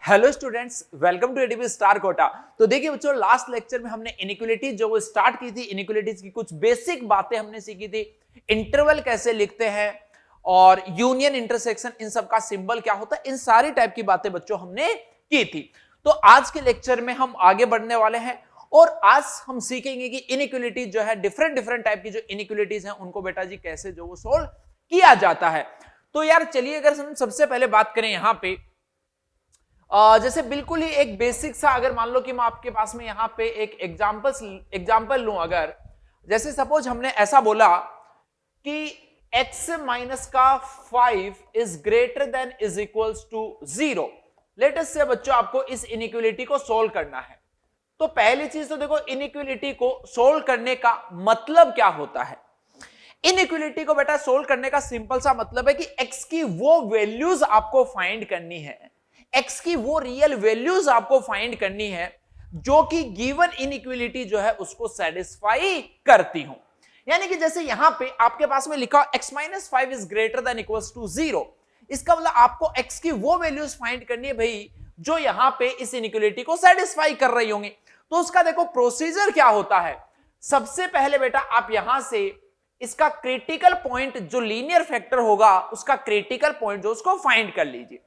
Hello students, welcome to ADP star Kota. तो देखिए बच्चों, लास्ट लेक्चर में हमने इनइक्वालिटी जो वो स्टार्ट की थी, इनइक्वालिटीज की कुछ बेसिक बातें हमने सीखी थी। इंटरवल कैसे लिखते हैं और यूनियन, इंटरसेक्शन, इन सब का सिंबल क्या होता है, इन सारी टाइप की बातें बच्चों हमने की थी। तो आज के लेक्चर में हम आगे बढ़ने वाले हैं और आज हम सीखेंगे कि इनइक्वालिटी जो है, डिफरेंट डिफरेंट टाइप की जो इनइक्वालिटीज हैं उनको बेटा जी कैसे जो वो सोल्व किया जाता है। तो यार चलिए, अगर हम सबसे पहले बात करें यहां पे जैसे बिल्कुल ही एक बेसिक सा, अगर मान लो कि मैं आपके पास में यहां पे एक एग्जांपल लूं, अगर जैसे सपोज हमने ऐसा बोला कि x माइनस का 5 is greater than is equals to 0। Let us say बच्चों आपको इस इनइक्वालिटी को सोल्व करना है। तो पहली चीज तो देखो, इनइक्वालिटी को सोल्व करने का मतलब क्या होता है। इनइक्वालिटी को बेटा सोल्व करने का सिंपल सा मतलब है कि x की वो वैल्यूज आपको फाइंड करनी है, x की वो रियल वैल्यूज आपको फाइंड करनी है जो कि गिवन इनइक्वालिटी जो है उसको सेटिस्फाई करती हो। यानी कि जैसे यहां पे आपके पास में लिखा x minus 5 is greater than equals to 0, इसका मतलब आपको x की वो वैल्यूज फाइंड करनी है भाई जो यहां पे इस इनइक्वालिटी को सेटिस्फाई कर रही होंगी। तो उसका देखो प्रोसीजर क्या होता है। सबसे पहले बेटा आप यहां से इसका क्रिटिकल पॉइंट जो लीनियर फैक्टर होगा, उसका क्रिटिकल पॉइंट जो उसको फाइंड कर लीजिए।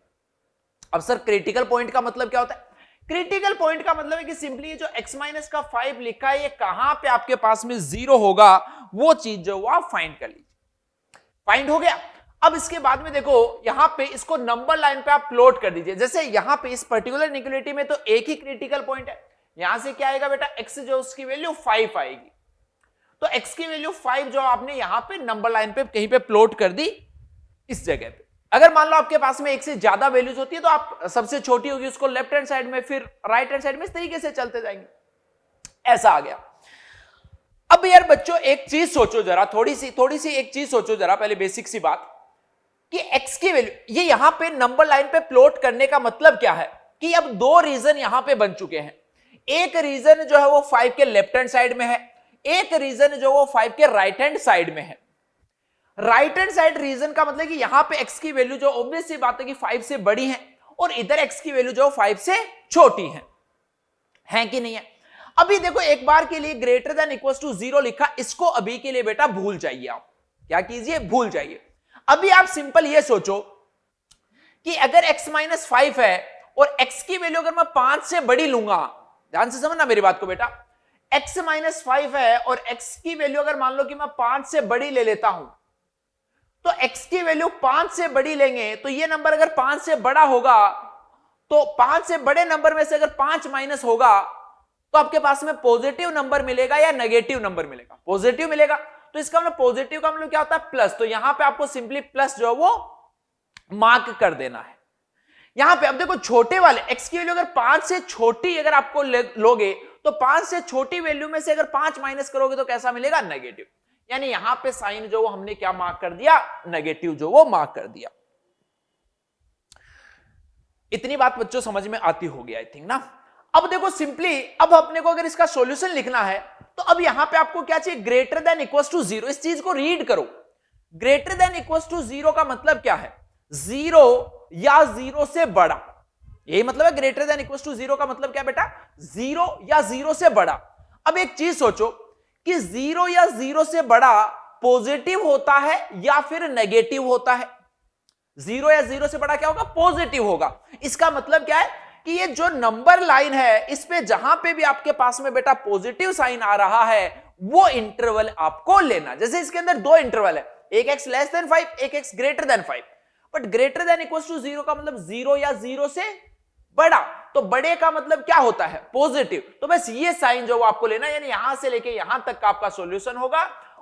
अब सर क्रिटिकल पॉइंट का मतलब क्या होता है? क्रिटिकल पॉइंट का मतलब है कि सिंपली जो x माइनस का 5 लिखा है ये कहां पे आपके पास में 0 होगा, वो चीज जो वो आप फाइंड कर लीजिए। फाइंड हो गया। अब इसके बाद में देखो यहां पे इसको नंबर लाइन पे आप प्लॉट कर दीजिए। जैसे यहां पे इस पर्टिकुलर इनइक्वालिटी में तो एक ही क्रिटिकल पॉइंट है, यहां से क्या आएगा बेटा, x जो उसकी वैल्यू 5 आएगी। तो x की वैल्यू 5 जो आपने यहां पे नंबर लाइन पे कहीं पे प्लॉट कर दी इस जगह पे। अगर मान लो आपके पास में एक से ज्यादा वैल्यूज होती है तो आप सबसे छोटी होगी उसको लेफ्ट हैंड साइड में, फिर राइट हैंड साइड में, इस तरीके से चलते जाएंगे। ऐसा आ गया। अब यार बच्चों एक चीज सोचो जरा, थोड़ी सी एक चीज सोचो जरा, पहले बेसिक सी बात कि x की वैल्यू ये यहां पे नंबर लाइन पे प्लॉट करने का मतलब क्या है कि अब दो रीजन यहां पे बन चुके हैं। एक रीजन जो है वो 5 के लेफ्ट हैंड साइड में है, एक रीजन जो वो 5 के राइट हैंड साइड में है। राइट हैंड साइड रीजन का मतलब कि यहां पे x की वैल्यू जो ऑब्वियस सी बात है कि 5 से बड़ी है और इधर x की वैल्यू जो 5 से छोटी है कि नहीं है। अभी देखो एक बार के लिए ग्रेटर देन इक्वल टू 0 लिखा, इसको अभी के लिए बेटा भूल जाइए। आप क्या कीजिए, भूल जाइए। अभी आप सिंपल ये सोचो कि अगर x माइनस 5 है और x की वैल्यू अगर मैं 5 से बड़ी लूंगा, ध्यान से समझना मेरी बात को बेटा, x माइनस 5 है और x की वैल्यू अगर मान लो कि मैं 5 से बड़ी ले लेता हूं, तो x की वैल्यू 5 से बड़ी लेंगे तो ये नंबर अगर 5 से बड़ा होगा तो 5 से बड़े नंबर में से अगर 5 माइनस होगा तो आपके पास में पॉजिटिव नंबर मिलेगा या नेगेटिव नंबर मिलेगा? पॉजिटिव मिलेगा। तो इसका मतलब पॉजिटिव का मतलब क्या होता है, प्लस। तो यहां पे आपको सिंपली प्लस जो है वो मार्क कर देना है यहां पे। अब देखो छोटे वाले x की वैल्यू अगर 5 से छोटी अगर आपको लोगे तो 5 से छोटी वैल्यू में से अगर 5 माइनस करोगे तो कैसा मिलेगा, नेगेटिव। यानी यहां पे साइन जो हमने क्या मार्क कर दिया, नेगेटिव जो वो मार्क कर दिया। इतनी बात बच्चों समझ में आती होगी आई थिंक ना। अब देखो सिंपली, अब अपने को अगर इसका सॉल्यूशन लिखना है तो अब यहां पे आपको क्या चाहिए, ग्रेटर देन इक्वल टू 0। इस चीज को रीड करो, ग्रेटर देन इक्वल टू 0 का मतलब क्या है, 0 या 0 से बड़ा। यही मतलब है ग्रेटर देन इक्वल टू 0 का मतलब क्या बेटा, 0 या 0 से बड़ा। अब एक चीज सोचो कि 0 या 0 से बड़ा पॉजिटिव होता है या फिर नेगेटिव होता है। 0 या 0 से बड़ा क्या होगा, पॉजिटिव होगा। इसका मतलब क्या है कि ये जो नंबर लाइन है इस पे जहां पे भी आपके पास में बेटा पॉजिटिव साइन आ रहा है वो इंटरवल आपको लेना। जैसे इसके अंदर दो इंटरवल है, एक x लेस देन 5, एक x greater than 5। But greater than equal to 0 का मतलब 0 या 0 से बड़ा, तो बड़े का मतलब क्या होता है, पॉजिटिव। तो बस ये साइन जो वो आपको लेना, यानी यहां से लेके यहां तक का आपका सॉल्यूशन होगा।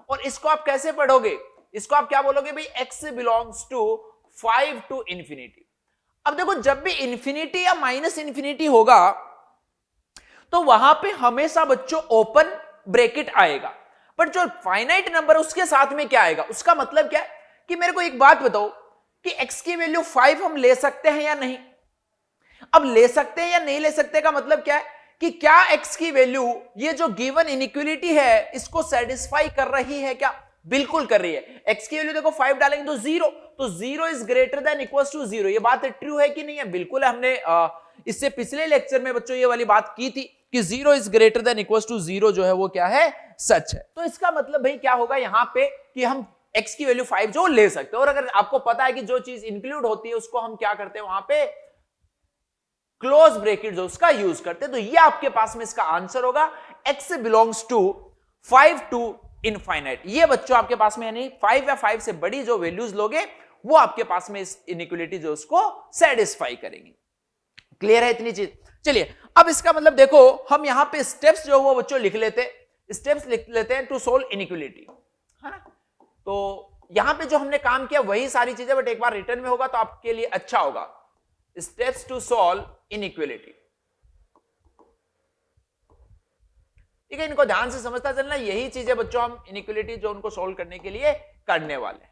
और इसको आप कैसे पढ़ोगे, इसको आप क्या बोलोगे भाई, x belongs to 5 to infinity. अब देखो जब भी इंफिनिटी या माइनस इंफिनिटी होगा तो वहां पे हमेशा बच्चों ओपन ब्रैकेट आएगा, बट जो फाइनाइट नंबर उसके साथ में क्या आएगा। उसका मतलब क्या है कि मेरे को एक बात बताओ कि x की वैल्यू 5 हम ले सकते हैं या नहीं। अब ले सकते हैं या नहीं ले सकते का मतलब क्या है कि क्या x की वैल्यू ये जो गिवन इनइक्वालिटी है इसको सेटिस्फाई कर रही है क्या, बिल्कुल कर रही है। x की वैल्यू देखो 5 डालेंगे तो 0, तो 0 is greater than equals to 0, ये बात ट्रू है कि नहीं है? बिल्कुल है। हमने इससे पिछले लेक्चर में बच्चों ये वाली बात की थी कि 0 is greater than equals to 0 जो है वो क्या है? सच है। तो इसका मतलब भाई क्या होगा यहां पे कि हम x की वैल्यू 5 जो ले सकते हैं, और अगर आपको पता है कि जो चीज इंक्लूड होती है उसको हम क्या करते हैं, वहां पे क्लोज ब्रैकेट जो उसका यूज करते हैं। तो ये आपके पास में इसका आंसर होगा, x belongs to 5 to infinite. ये बच्चों आपके पास में यानी 5 या 5 से बड़ी जो वैल्यूज लोगे वो आपके पास में इस इनइक्वालिटी जो उसको सेटिस्फाई करेंगी। क्लियर है इतनी चीज? चलिए अब इसका मतलब देखो, हम यहां पे स्टेप्स जो वो बच्चों लिख लेते हैं टू सोल्व इनइक्वालिटी, है ना? तो यहां पे जो हमने काम किया वही सारी चीजें, बट एक बार रिटर्न में होगा तो आपके लिए अच्छा होगा। स्टेप्स टू सॉल्व इनइक्वालिटी, ठीक है? इनको ध्यान से समझता चलना, यही चीजें बच्चों हम इनइक्वालिटी जो उनको सॉल्व करने के लिए करने वाले हैं।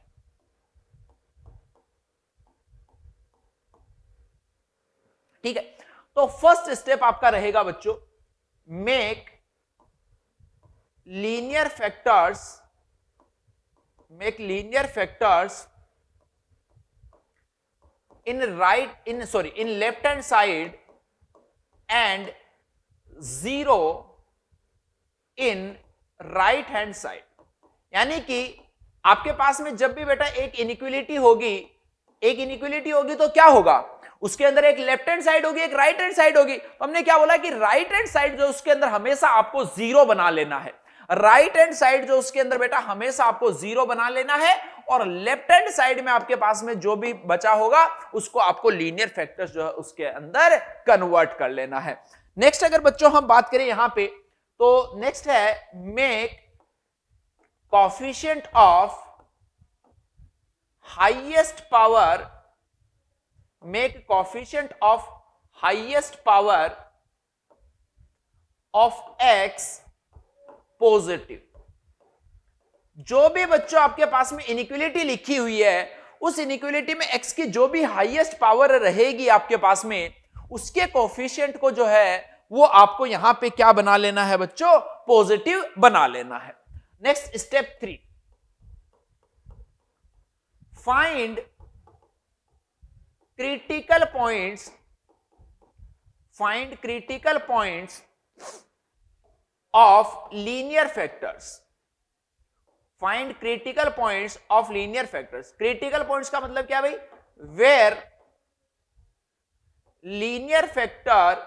ठीक है, तो फर्स्ट स्टेप आपका रहेगा बच्चों, make linear factors in left hand side and 0 in right hand side। यानी कि आपके पास में जब भी बेटा एक इनइक्वालिटी होगी तो क्या होगा, उसके अंदर एक लेफ्ट हैंड साइड होगी, एक राइट हैंड साइड होगी। तो हमने क्या बोला कि राइट हैंड साइड जो उसके अंदर हमेशा आपको 0 बना लेना है, राइट हैंड साइड जो उसके अंदर बेटा हमेशा आपको 0 बना लेना है, और लेफ्ट हैंड साइड में आपके पास में जो भी बचा होगा उसको आपको लीनियर फैक्टर्स जो है उसके अंदर कन्वर्ट कर लेना है। नेक्स्ट अगर बच्चों हम बात करें यहां पे, तो नेक्स्ट है make coefficient of highest power of x positive. जो भी बच्चों आपके पास में इनइक्वालिटी लिखी हुई है, उस इनइक्वालिटी में x की जो भी हाईएस्ट पावर रहेगी आपके पास में, उसके कोएफिशिएंट को जो है वो आपको यहां पे क्या बना लेना है बच्चों? पॉजिटिव बना लेना है। Next step 3, find critical points of linear factors. Find critical points of linear factors. Critical points का मतलब क्या भाई? Where linear factor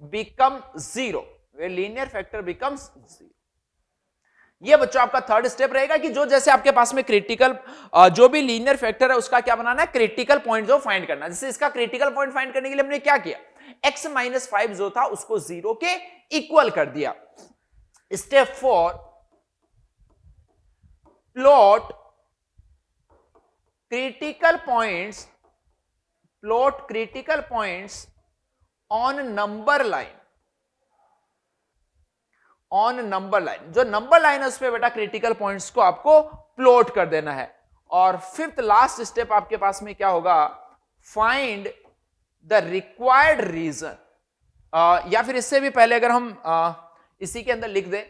become zero. ये बच्चों आपका थर्ड स्टेप रहेगा कि जो जैसे आपके पास में क्रिटिकल जो भी लीनियर फैक्टर है उसका क्या बनाना है? क्रिटिकल पॉइंट जो फाइंड करना है। जैसे इसका क्रिटिकल पॉइंट फाइंड करने के लिए हमने क्या किया, x माइनस 5 जो था उसको 0 के इक्वल कर दिया। Step 4, plot critical points on number line. जो नंबर लाइन है उस पे बेटा क्रिटिकल पॉइंट्स को आपको प्लॉट कर देना है। और फिफ्थ लास्ट स्टेप आपके पास में क्या होगा, फाइंड द रिक्वायर्ड रीजन। या फिर इससे भी पहले अगर हम इसी के अंदर लिख दें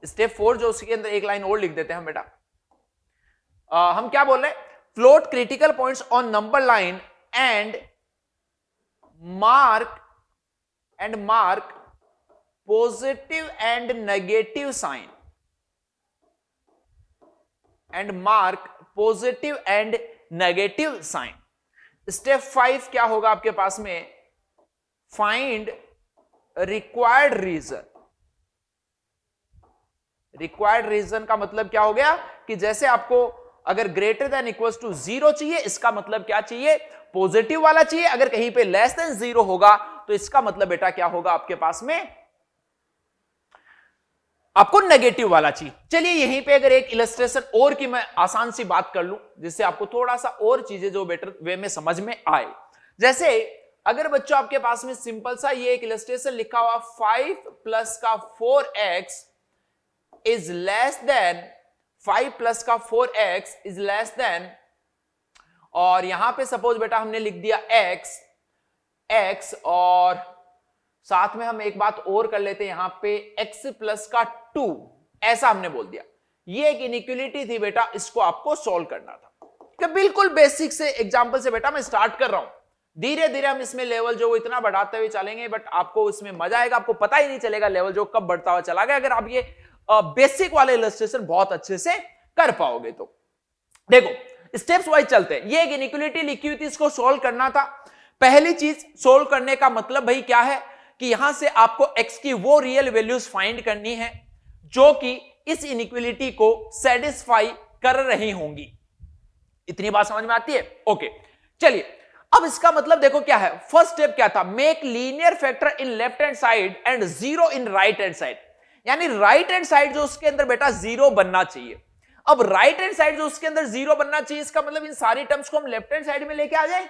स्टेप 4, जो उसके अंदर एक लाइन और लिख देते हैं हम बेटा। हम क्या बोल रहे हैं, plot critical points on number line and mark positive and negative sign, step 5 क्या होगा आपके पास में, फाइंड रिक्वायर्ड रीजन का मतलब क्या हो गया कि जैसे आपको अगर ग्रेटर देन इक्वल्स टू 0 चाहिए, इसका मतलब क्या चाहिए, पॉजिटिव वाला चाहिए। अगर कहीं पे लेस देन 0 होगा तो इसका मतलब बेटा क्या होगा आपके पास में, आपको नेगेटिव वाला चाहिए। चलिए यहीं पे अगर एक इलस्ट्रेशन और की मैं आसान सी बात कर लूं जिससे आपको थोड़ा सा और चीजें जो बेटर वे में समझ में आए। जैसे अगर बच्चों आपके पास में सिंपल सा ये एक इलस्ट्रेशन लिखा हुआ 5 प्लस का 4x is less then 5 plus का 4x इज लेस देन, और यहां पे सपोज बेटा हमने लिख दिया x, और साथ में हम एक बात और कर लेते हैं यहां पे x प्लस का 2, ऐसा हमने बोल दिया। ये एक इनइक्वालिटी थी बेटा, इसको आपको सॉल्व करना था। कि बिल्कुल बेसिक से एग्जांपल से बेटा मैं स्टार्ट कर रहा हूं, धीरे धीरे हम इसमें लेवल जो इतना बढ़ाते हुए चलेंगे, बट आपको इसमें मजा आएगा, आपको पता ही नहीं चलेगा लेवल जो कब बढ़ता हुआ चला गया, अगर आप ये बेसिक वाले इलस्ट्रेशन बहुत अच्छे से कर पाओगे तो। देखो स्टेप्स वाइज चलते हैं। ये एक इनइक्वालिटी लिखी हुई थी, इसको सोल्व करना था। पहली चीज सोल्व करने का मतलब भाई क्या है कि यहां से आपको x की वो रियल वैल्यूज फाइंड करनी है जो कि इस इनइक्वालिटी को सेटिस्फाई कर रही होंगी। इतनी बात समझ में आती है? ओके चलिए, अब इसका मतलब देखो क्या है। फर्स्ट स्टेप क्या था, make linear factor in left hand side and zero in right hand side. यानी राइट हैंड साइड जो उसके अंदर बेटा जीरो बनना चाहिए। अब राइट हैंड साइड जो उसके अंदर जीरो बनना चाहिए, इसका मतलब इन सारी टर्म्स को हम लेफ्ट हैंड साइड में लेके आ जाए।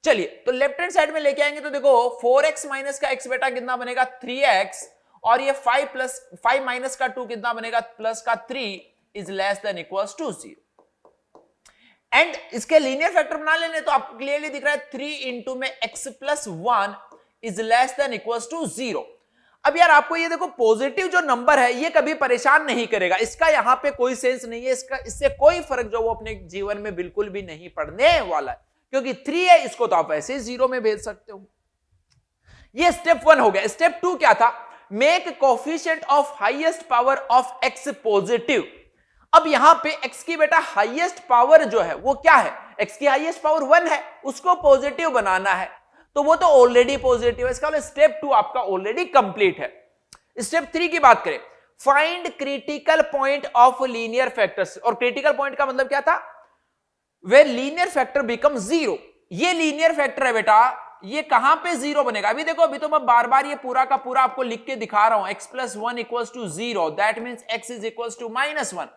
चलिए तो लेफ्ट हैंड साइड में लेके आएंगे तो देखो 4x माइनस का x बेटा कितना बनेगा 3x, और ये 5 माइनस का 2 कितना बनेगा प्लस का 3 is less than equals to 0। And इसके लीनियर फैक्टर बना लेने तो आपको क्लियरली दिख रहा है 3 इंटू में x plus 1 is less than equals to 0। अब यार आपको ये देखो पॉजिटिव जो नंबर है ये कभी परेशान नहीं करेगा, इसका यहां पे कोई सेंस नहीं है, इससे कोई फर्क जो वो अपने जीवन में बिल्कुल भी नहीं पड़ने वाला है, क्योंकि 3 है, इसको तो आप ऐसे ही 0 में भेज सकते हो। ये स्टेप 1 हो गया। स्टेप 2 क्या था, make coefficient of highest power of x positive. अब यहां पे x की बेटा हाईएस्ट पावर जो है वो क्या है, x की हाईएस्ट पावर 1 है, उसको पॉजिटिव बनाना है, तो वो तो ऑलरेडी पॉजिटिव है, इसका मतलब स्टेप 2 आपका ऑलरेडी कंप्लीट है। स्टेप 3 की बात करें, find critical point of linear factors. और क्रिटिकल पॉइंट का मतलब क्या था, वे लीनियर फैक्टर बिकम 0। ये लीनियर फैक्टर है बेटा, ये कहां पे 0 बनेगा। अभी देखो, अभी तो मैं बार बार ये पूरा का पूरा आपको लिख के दिखा रहा हूं, x plus 1 equals to 0, that means x is equals to -1।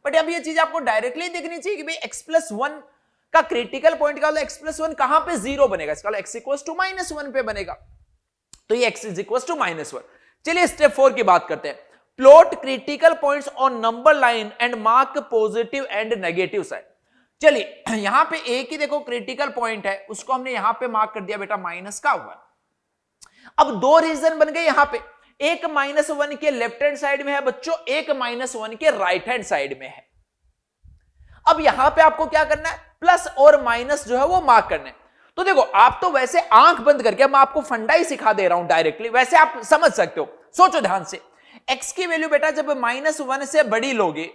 But अब ये चीज आपको डायरेक्टली दिखनी चाहिए कि भाई x प्लस 1 का क्रिटिकल पॉइंट का x प्लस 1 कहां पे 0 बनेगा, इसका x इक्वल्स टू -1 पे बनेगा, तो ये x इज इक्वल्स टू -1। चलिए स्टेप 4 की बात करते हैं, plot critical points on number line and mark positive and negative side. चलिए यहां पे एक ही देखो क्रिटिकल पॉइंट है, उसको हमने यहां पे मार्क कर दिया बेटा -1। अब दो रीजन बन गए यहां पे, एक -1 के लेफ्ट हैंड साइड में है बच्चों, एक -1 के राइट हैंड साइड में है। अब यहां पे आपको क्या करना है, प्लस और माइनस जो है वो मार्क करना है। तो देखो आप तो वैसे आंख बंद करके, मैं आपको फंडा ही सिखा दे रहा हूं डायरेक्टली, वैसे आप समझ सकते हो। सोचो ध्यान से, x की वैल्यू बेटा जब -1 से बड़ी लोगे,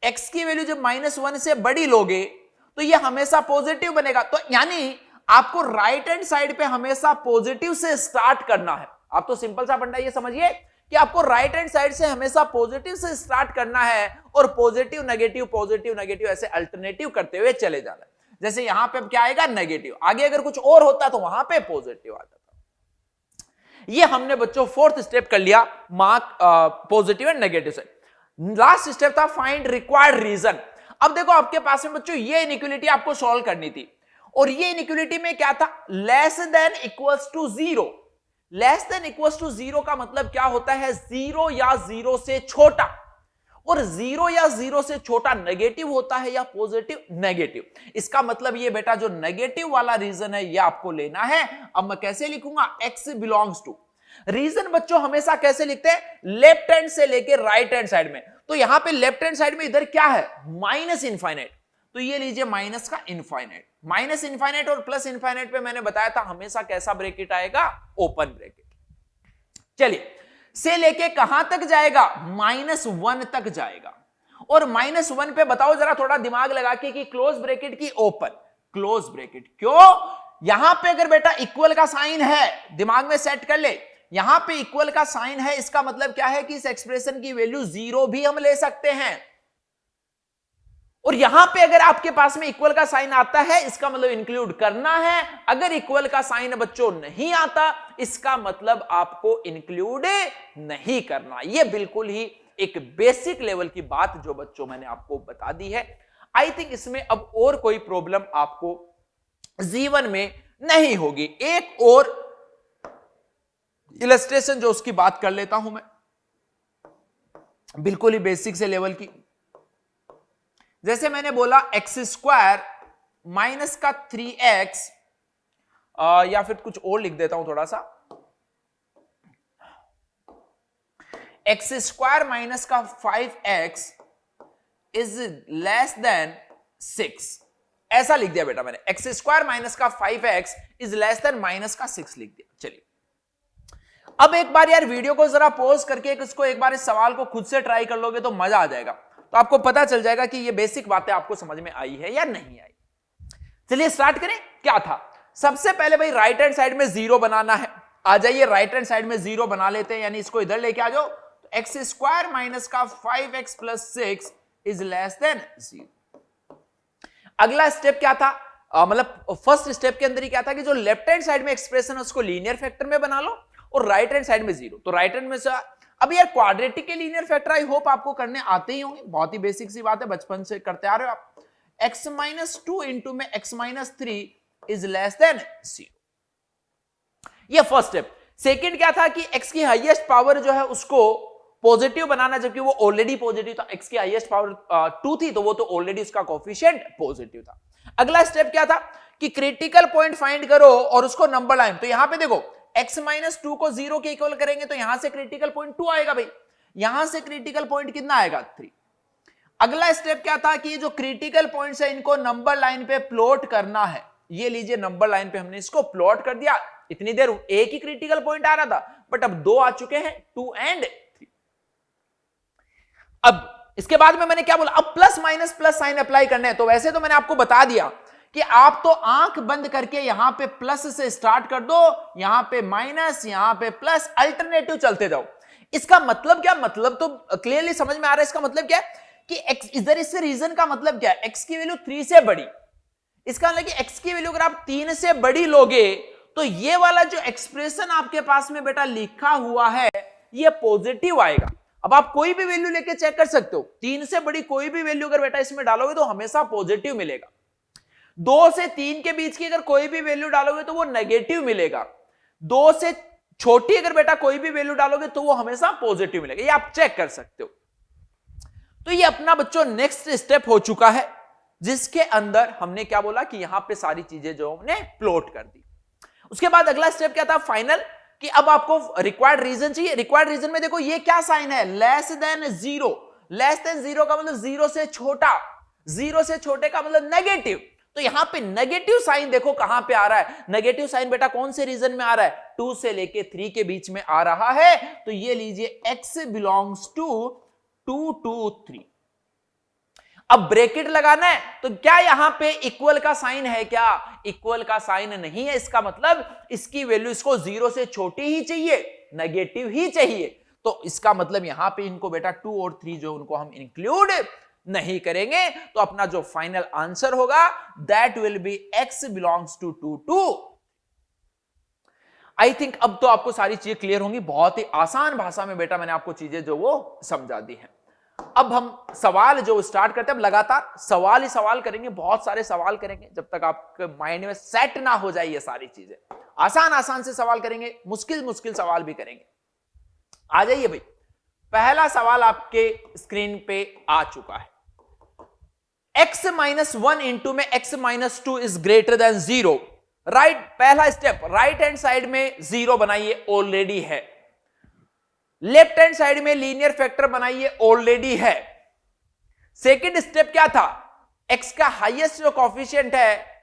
x की वैल्यू जब -1 से बड़ी लोगे तो ये हमेशा पॉजिटिव बनेगा। तो यानी आपको राइट हैंड साइड पे हमेशा पॉजिटिव से स्टार्ट करना है। आप तो सिंपल सा फंडा ये समझिए कि आपको राइट हैंड साइड से हमेशा पॉजिटिव से स्टार्ट करना है और पॉजिटिव नेगेटिव ऐसे अल्टरनेटिव करते हुए चले जाना है। जैसे यहां पे क्या आएगा नेगेटिव, आगे अगर कुछ और होता तो वहां पे पॉजिटिव आता था। ये हमने बच्चों 4th स्टेप कर लिया, mark positive and negative side. Last step था फाइंड रिक्वायर्ड रीजन। अब देखो आपके पास में बच्चों ये इनइक्वालिटी आपको सॉल्व करनी थी, और ये इनइक्वालिटी में क्या था, less than equals to 0। Less than equals to 0 का मतलब क्या होता है, 0 या 0 से छोटा, और 0 या 0 से छोटा नेगेटिव होता है या पॉजिटिव नेगेटिव। इसका मतलब ये बेटा जो नेगेटिव वाला रीजन है ये आपको लेना है। अब मैं कैसे लिखूंगा, x बिलोंग्स टू, रीजन बच्चों हमेशा कैसे लिखते हैं, लेफ्ट हैंड से लेके राइट हैंड साइड में। तो यहां पे लेफ्ट हैंड साइड में इधर क्या है, माइनस इनफाइनाइट, तो ये लीजिए माइनस का इनफाइनाइट। माइनस इनफाइनाइट और प्लस इनफाइनाइट पे मैंने बताया था हमेशा कैसा ब्रैकेट आएगा, ओपन ब्रैकेट। चलिए से लेके कहां तक जाएगा, -1 तक जाएगा। और -1 पे बताओ जरा थोड़ा दिमाग लगा के कि क्लोज ब्रैकेट की ओपन, क्लोज ब्रैकेट। क्यों, यहां पे अगर बेटा इक्वल का साइन है, दिमाग में सेट कर ले, यहां पे इक्वल का साइन है, इसका मतलब क्या है कि इस एक्सप्रेशन की वैल्यू 0 भी हम ले सकते हैं। और यहां पे अगर आपके पास में इक्वल का साइन आता है, इसका मतलब इंक्लूड करना है। अगर इक्वल का साइन बच्चों नहीं आता, इसका मतलब आपको इंक्लूड नहीं करना। यह बिल्कुल ही एक बेसिक लेवल की बात जो बच्चों मैंने आपको बता दी है। आई थिंक इसमें अब और कोई प्रॉब्लम आपको जीवन में नहीं होगी। एक और इलस्ट्रेशन जो उसकी बात कर लेता हूं मैं, बिल्कुल ही बेसिक से लेवल की। जैसे मैंने बोला x² माइनस का 3x, या फिर कुछ और लिख देता हूं थोड़ा सा, एक्स स्क्वायर माइनस का 5x इज लेस देन 6, ऐसा लिख दिया बेटा मैंने। एक्स स्क्वायर माइनस का 5x is less then minus का 6 लिख दिया। चलिए अब एक बार यार वीडियो को जरा पॉज करके इसको एक बार इस सवाल को खुद से ट्राई कर लोगे तो मजा आ जाएगा, तो आपको पता चल जाएगा कि ये बेसिक बातें आपको समझ में आई है या नहीं आई। चलिए स्टार्ट करें। क्या था, सबसे पहले भाई राइट हैंड साइड में 0 बनाना है। आ जाइए राइट हैंड साइड में 0 बना लेते हैं, यानी इसको इधर लेके आ जाओ। तो एक्स स्क्वायर माइनस का 5x plus 6 is less then 0। अगला स्टेप क्या था, मतलब फर्स्ट स्टेप के अंदर ही क्या था कि जो लेफ्ट हैंड साइड में एक्सप्रेशन है उसको लीनियर फैक्टर में बना लो और राइट हैंड साइड में 0। तो राइट हैंड में से अब यार क्वाड्रेटिक के लीनियर फैक्टर आई होप आपको करने आते ही होंगे, बहुत ही बेसिक सी बात है, बचपन से करते आ रहे हो आप। x माइनस 2 इंटू में x minus 3 is less then 0, ये फर्स्ट स्टेप। सेकंड क्या था कि x की हाईएस्ट पावर जो है उसको पॉजिटिव बनाना, जबकि वो ऑलरेडी पॉजिटिव था। x की हाईएस्ट पावर 2 थी तो वो तो ऑलरेडी उसका कोफिशिएंट पॉजिटिव था। अगला स्टेप क्या था कि क्रिटिकल पॉइंट फाइंड करो और उसको नंबर लाइन। तो यहां पे देखो x माइनस 2 को 0 के इक्वल करेंगे तो यहां से क्रिटिकल पॉइंट 2 आएगा भाई, यहां से क्रिटिकल पॉइंट कितना आएगा 3। अगला स्टेप क्या था कि ये जो क्रिटिकल पॉइंट्स है इनको नंबर लाइन पे प्लॉट करना है। ये लीजिए नंबर लाइन पे हमने इसको प्लॉट कर दिया। इतनी देर एक ही क्रिटिकल पॉइंट आ रहा था बट अब 2 आ चुके हैं, 2 एंड 3। अब इसके बाद में मैंने क्या बोला, अब plus minus plus sign apply करना है। तो वैसे तो मैंने आपको बता दिया कि आप तो आंख बंद करके यहां पे प्लस से स्टार्ट कर दो, यहां पे माइनस, यहां पे प्लस, अल्टरनेटिव चलते जाओ। इसका मतलब क्या, मतलब तो क्लियरली समझ में आ रहा है। इसका मतलब क्या है कि x इधर, इससे रीजन का मतलब क्या है, x की वैल्यू 3 से बड़ी। इसका मतलब कि x की वैल्यू अगर आप 3 से बड़ी लोगे तो ये वाला जो एक्सप्रेशन आपके पास में बेटा लिखा हुआ है ये पॉजिटिव आएगा। अब आप कोई भी वैल्यू लेके चेक कर सकते हो, 3 से बड़ी कोई भी वैल्यू अगर बेटा इसमें डालोगे तो हमेशा पॉजिटिव मिलेगा। 2 से 3 के बीच की अगर कोई भी वैल्यू डालोगे तो वो नेगेटिव मिलेगा। 2 से छोटी अगर बेटा कोई भी वैल्यू डालोगे तो वो हमेशा पॉजिटिव मिलेगा, ये आप चेक कर सकते हो। तो ये अपना बच्चों नेक्स्ट स्टेप हो चुका है, जिसके अंदर हमने क्या बोला कि यहां पे सारी चीजें जो हमने प्लॉट कर दी। उसके बाद अगला स्टेप क्या था फाइनल, कि अब आपको रिक्वायर्ड रीजन चाहिए। रिक्वायर्ड रीजन में देखो ये क्या साइन है, लेस देन 0। लेस देन 0 का मतलब 0 से छोटा, 0 से छोटे का मतलब नेगेटिव। तो यहां पे नेगेटिव साइन देखो कहां पे आ रहा है, नेगेटिव साइन बेटा कौन से रीजन में आ रहा है, 2 से लेके 3 के बीच में आ रहा है। तो ये लीजिए x बिलोंग्स टू 2 to 3। अब ब्रैकेट लगाना है तो क्या यहां पे इक्वल का साइन है, क्या इक्वल का साइन नहीं है। इसका मतलब इसकी वैल्यू इसको 0 से छोटी ही चाहिए, नेगेटिव ही चाहिए। तो इसका मतलब यहां पे इनको बेटा 2 और 3 जो उनको हम इंक्लूड नहीं करेंगे। तो अपना जो फाइनल आंसर होगा that will be x belongs to 2 to। I think अब तो आपको सारी चीजें क्लियर होंगी। बहुत ही आसान भाषा में बेटा मैंने आपको चीजें जो वो समझा दी हैं। अब हम सवाल जो स्टार्ट करते हैं, अब लगातार सवाल ही सवाल करेंगे, बहुत सारे सवाल करेंगे जब तक आपके माइंड में सेट ना हो जाए ये सारी चीजें। आसान आसान से सवाल करेंगे, मुश्किल मुश्किल सवाल भी करेंगे। आ जाइए भाई, पहला सवाल आपके स्क्रीन पे आ चुका है। x माइनस 1 इंटू में x minus 2 is greater then 0। Right, पहला स्टेप राइट हैंड साइड में 0 बनाइए, ऑलरेडी है। लेफ्ट हैंड साइड में लीनियर फैक्टर बनाइए, ऑलरेडी है। सेकंड स्टेप क्या था, x का हाईएस्ट जो कोफिशिएंट है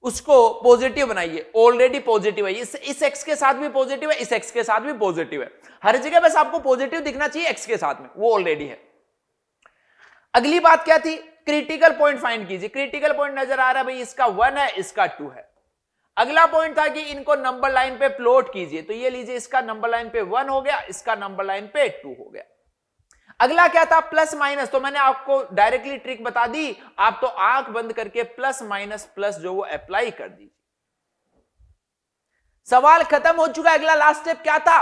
उसको पॉजिटिव बनाइए, ऑलरेडी पॉजिटिव है। इस x के साथ भी पॉजिटिव है, इस x के साथ भी पॉजिटिव है। हर जगह बस आपको पॉजिटिव दिखना चाहिए x के साथ में, वो ऑलरेडी है। अगली बात क्या थी, क्रिटिकल पॉइंट फाइंड कीजिए। क्रिटिकल पॉइंट नजर आ रहा है भाई, इसका 1 है, इसका 2 है। अगला पॉइंट था कि इनको नंबर लाइन पे प्लॉट कीजिए। तो ये लीजिए, इसका नंबर लाइन पे 1 हो गया, इसका नंबर लाइन पे 2 हो गया। अगला क्या था, प्लस माइनस। तो मैंने आपको डायरेक्टली ट्रिक बता दी, आप तो आंख बंद करके प्लस माइनस प्लस जो वो अप्लाई कर दीजिए। सवाल खत्म हो चुका है। अगला लास्ट स्टेप क्या था,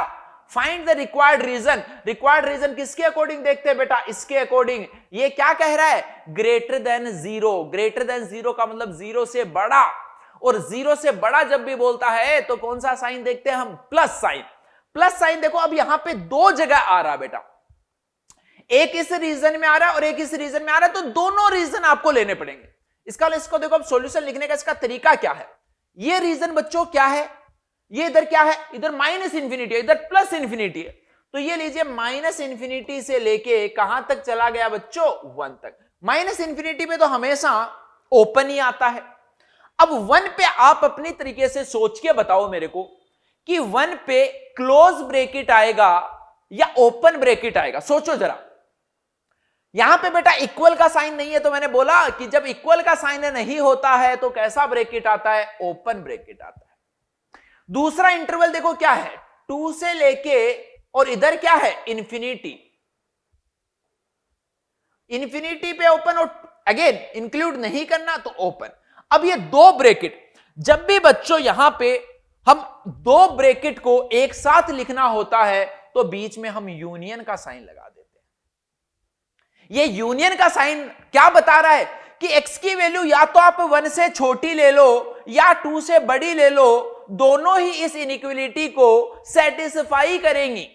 find the required region. Required region किसके अकॉर्डिंग देखते हैं बेटा, इसके अकॉर्डिंग। ये क्या कह रहा है, ग्रेटर देन 0। ग्रेटर देन 0 का मतलब 0 से बड़ा, और 0 से बड़ा जब भी बोलता है तो कौन सा साइन देखते हैं हम, प्लस साइन। प्लस साइन देखो अब यहां पे 2 जगह आ रहा है बेटा, एक इस रीजन में आ रहा है और एक इस रीजन में आ रहा है। तो दोनों रीजन आपको लेने पड़ेंगे। इसको देखो अब सॉल्यूशन लिखने का इसका तरीका क्या है। ये रीजन बच्चों क्या है, ये इधर क्या है, इधर माइनस इंफिनिटी है, इधर प्लस इंफिनिटी है। तो ये लीजिए माइनस इंफिनिटी से लेके कहां तक चला गया बच्चों, 1 तक। माइनस इंफिनिटी पे तो हमेशा ओपन ही आता है। अब 1 पे आप अपनी तरीके से सोच के बताओ मेरे को कि 1 पे क्लोज ब्रैकेट आएगा या ओपन ब्रैकेट आएगा, सोचो जरा। यहां पे बेटा इक्वल का साइन नहीं है, तो मैंने बोला कि जब इक्वल का साइन नहीं होता है तो कैसा ब्रैकेट आता है, ओपन ब्रैकेट आता है। दूसरा इंटरवल देखो क्या है, 2 से लेके और इधर क्या है, इंफिनिटी। इंफिनिटी पे ओपन और अगेन इंक्लूड नहीं करना तो ओपन। अब ये 2 ब्रैकेट, जब भी बच्चों यहां पे हम 2 ब्रैकेट को एक साथ लिखना होता है तो बीच में हम यूनियन का साइन लगा देते हैं। ये यूनियन का साइन क्या बता रहा है कि x की वैल्यू या तो आप 1 से छोटी ले लो या 2 से बड़ी ले लो, दोनों ही इस इनइक्वालिटी को सेटिस्फाई करेंगी।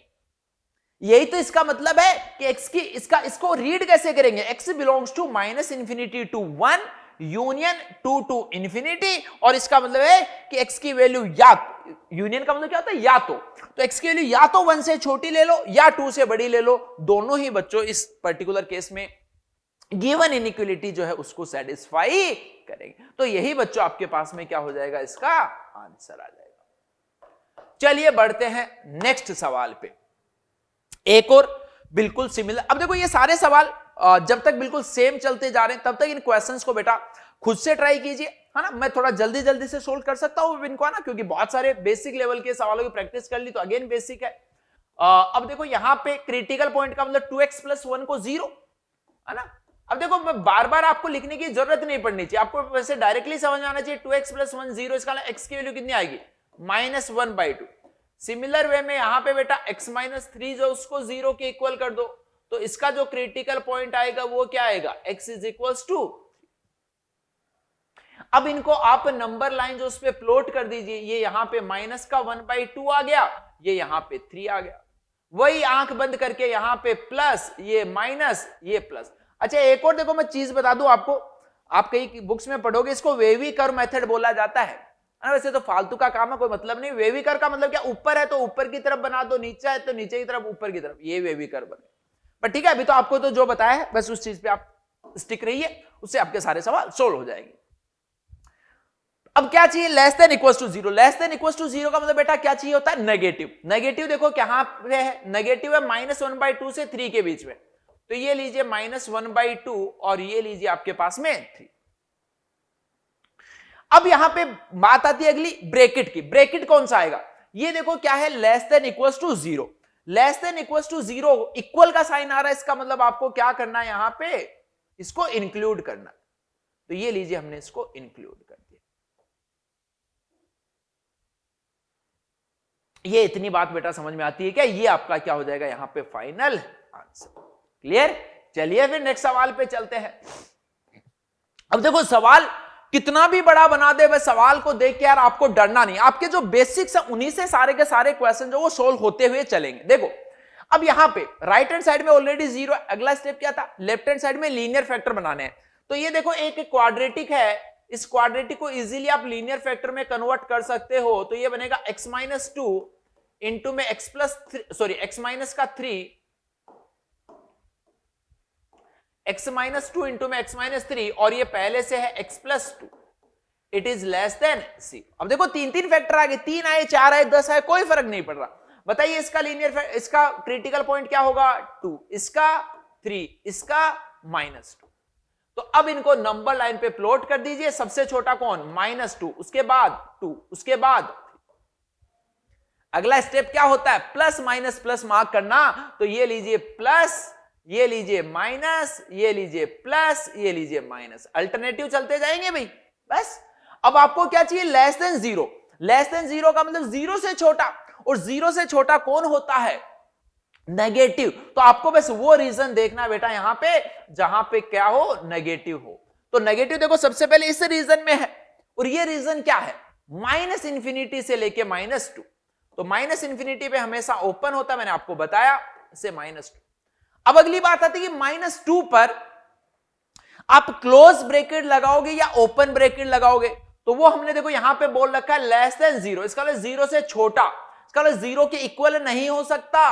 यही तो इसका मतलब है कि x की इसको रीड कैसे करेंगे, x belongs to minus infinity to 1 union 2 to infinity, और इसका मतलब है कि x की वैल्यू या यूनियन का मतलब क्या होता है, या तो x की वैल्यू या तो 1 से छोटी ले लो या 2 से बड़ी ले लो, दोनों ही बच्चों इस पर्टिकुलर केस में गिवन इनइक्वालिटी जो है उसको सेटिस्फाई करेंगे। तो यही बच्चों आपके पास में क्या हो जाएगा, इसका आंसर आ जाएगा। चलिए बढ़ते हैं नेक्स्ट सवाल पे, एक और बिल्कुल सिमिलर। अब देखो ये सारे सवाल जब तक बिल्कुल सेम चलते जा रहे हैं तब तक इन क्वेश्चंस को बेटा खुद से ट्राई कीजिए, है ना। मैं थोड़ा जल्दी जल्दी से सोल्व कर सकता हूं इनको, है ना, क्योंकि बहुत सारे बेसिक लेवल के सवालों की प्रैक्टिस कर ली तो अगेन बेसिक है। अब देखो यहां पे क्रिटिकल पॉइंट का मतलब 2x + 1 को 0, है ना। अब देखो मैं बार बार आपको लिखने की जरूरत नहीं पड़नी चाहिए, आपको वैसे डायरेक्टली समझ में आना चाहिए 2x + 1 0, इसका x की वैल्यू कितनी आएगी, -1/2। सिमिलर वे में यहां पे बेटा x - 3 जो उसको 0 के इक्वल कर दो, तो इसका जो क्रिटिकल पॉइंट आएगा वो क्या आएगा, x = 2। अब इनको आप नंबर लाइन जो उस पे प्लॉट कर दीजिए, ये यहां पे माइनस का 1/2 आ गया, ये यहां पे 3 आ गया। वही आंख बंद करके यहां पे प्लस, ये माइनस, ये प्लस। अच्छा एक और देखो मैं चीज बता दूं आपको, आप कई बुक्स में पढ़ोगे इसको वेवी कर्व मेथड बोला जाता है। वैसे तो फालतू का काम है, कोई मतलब नहीं। वेवी कर्व का मतलब क्या, ऊपर है तो ऊपर की तरफ बना दो, नीचे है तो नीचे की तरफ, ऊपर की तरफ, ये वेवी कर्व बने। पर ठीक है, अभी तो आपको तो जो बताया है बस उस चीज पे आप स्टिक रहिए, उससे आपके सारे सवाल सोल्व हो जाएंगे। अब क्या चाहिए, less than equal to 0। Less than equal to 0 का मतलब बेटा क्या चाहिए होता है, नेगेटिव। नेगेटिव देखो कहां पे है, नेगेटिव है -1/2 से 3 के बीच में, तो ये लीजिए -1/2 और ये लीजिए आपके पास में 3। अब यहां पे बात आती है अगली ब्रैकेट की। ब्रैकेट कौन सा आएगा, ये देखो क्या है, less than equal to 0। Less than equal to 0 equal का साइन आ रहा है, इसका मतलब आपको क्या करना है, यहां पे इसको इंक्लूड करना। तो ये लीजिए हमने इसको इंक्लूड कर दिया। ये इतनी बात बेटा समझ में आती है क्या, ये आपका क्या हो जाएगा यहां पे फाइनल आंसर। क्लियर। चलिए फिर नेक्स्ट सवाल पे चलते हैं। अब देखो सवाल कितना भी बड़ा बना दे, बस सवाल को देख के यार आपको डरना नहीं। आपके जो बेसिक्स है उन्हीं से सारे के सारे क्वेश्चन जो वो सोल्व होते हुए चलेंगे। देखो अब यहां पे राइट हैंड साइड में ऑलरेडी 0 है, अगला स्टेप क्या था, लेफ्ट हैंड साइड में लीनियर फैक्टर बनाने हैं। तो ये देखो एक क्वाड्रेटिक है, इस क्वाड्रेटिक को इजीली आप लीनियर फैक्टर में कन्वर्ट कर सकते हो। तो ये बनेगा x - 2 इंटू में x + 3, सॉरी x - का 3, x - 2 इंटू में x - 3, और ये पहले से है x + 2, it is less then c। अब देखो 3 फैक्टर आ गए, 3 आए, 4 आए, 10 आए, कोई फर्क नहीं पड़ रहा। बताइए इसका लीनियर इसका क्रिटिकल पॉइंट क्या होगा, 2, इसका 3, इसका -2। तो अब इनको नंबर लाइन पे प्लॉट कर दीजिए। सबसे छोटा कौन, -2, उसके बाद 2, उसके बाद अगला स्टेप क्या होता है, प्लस माइनस प्लस मार्क करना। तो ये लीजिए प्लस, ये लीजिए माइनस, ये लीजिए प्लस, ये लीजिए माइनस, अल्टरनेटिव चलते जाएंगे भाई बस। अब आपको क्या चाहिए, लेस देन 0। लेस देन 0 का मतलब 0 से छोटा, और 0 से छोटा कौन होता है, नेगेटिव। तो आपको बस वो रीजन देखना बेटा यहां पे जहां पे क्या हो, नेगेटिव हो। तो नेगेटिव देखो सबसे पहले इस रीजन में है, और ये रीजन क्या है, -∞ से लेके -2। तो -∞ पे हमेशा ओपन होता है, मैंने आपको बताया, से -2। अब अगली बात आती है कि -2 पर आप क्लोज ब्रैकेट लगाओगे या ओपन ब्रैकेट लगाओगे। तो वो हमने देखो यहां पे बोल रखा है लेस देन 0, इसका मतलब 0 से छोटा, इसका मतलब 0 के इक्वल नहीं हो सकता।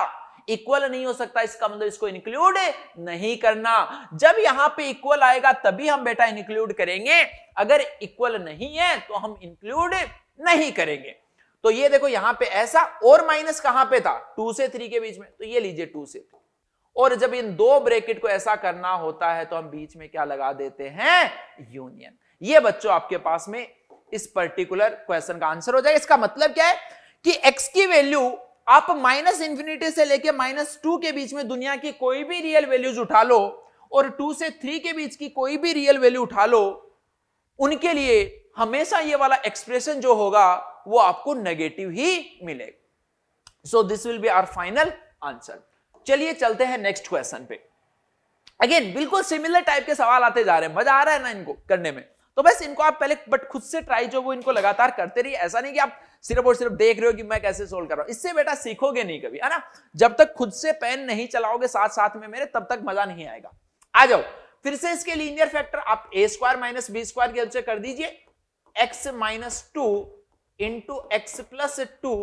इक्वल नहीं हो सकता, इसका मतलब इसको इंक्लूड नहीं करना। जब यहां पे इक्वल आएगा तभी हम बेटा इंक्लूड करेंगे, अगर इक्वल नहीं है तो हम इंक्लूड नहीं करेंगे। तो ये देखो यहां पे ऐसा, और माइनस कहां पे था, 2 से 3 के बीच में, तो ये लीजिए 2 से 3। और जब इन दो ब्रैकेट को ऐसा करना होता है तो हम बीच में क्या लगा देते हैं, यूनियन। ये बच्चों आपके पास में इस पर्टिकुलर क्वेश्चन का आंसर हो जाएगा। इसका मतलब क्या है कि x की वैल्यू आप -इंफिनिटी से लेके -2 के बीच में दुनिया की कोई भी रियल वैल्यूज उठा लो, और 2 से 3 के बीच की कोई भी रियल वैल्यू उठा लो, उनके लिए हमेशा ये वाला एक्सप्रेशन जो होगा वो आपको नेगेटिव ही मिलेगा। So this will be our final answer. चलिए चलते हैं नेक्स्ट क्वेश्चन पे। अगेन बिल्कुल सिमिलर टाइप के सवाल आते जा रहे हैं, मजा आ रहा है ना इनको करने में, तो बस इनको आप पहले बट खुद से ट्राई जो वो इनको लगातार करते रहिए। ऐसा नहीं कि आप सिर्फ और सिर्फ देख रहे हो कि मैं कैसे सोल्व कर रहा हूं, इससे बेटा सीखोगे नहीं कभी, है ना। जब तक खुद से पेन नहीं चलाओगे साथ साथ में मेरे, तब तक मजा नहीं आएगा। आ जाओ फिर से इसके लीनियर फैक्टर आप a² - b² के हेल्प से कर दीजिए। x - 2 इंटू x + 2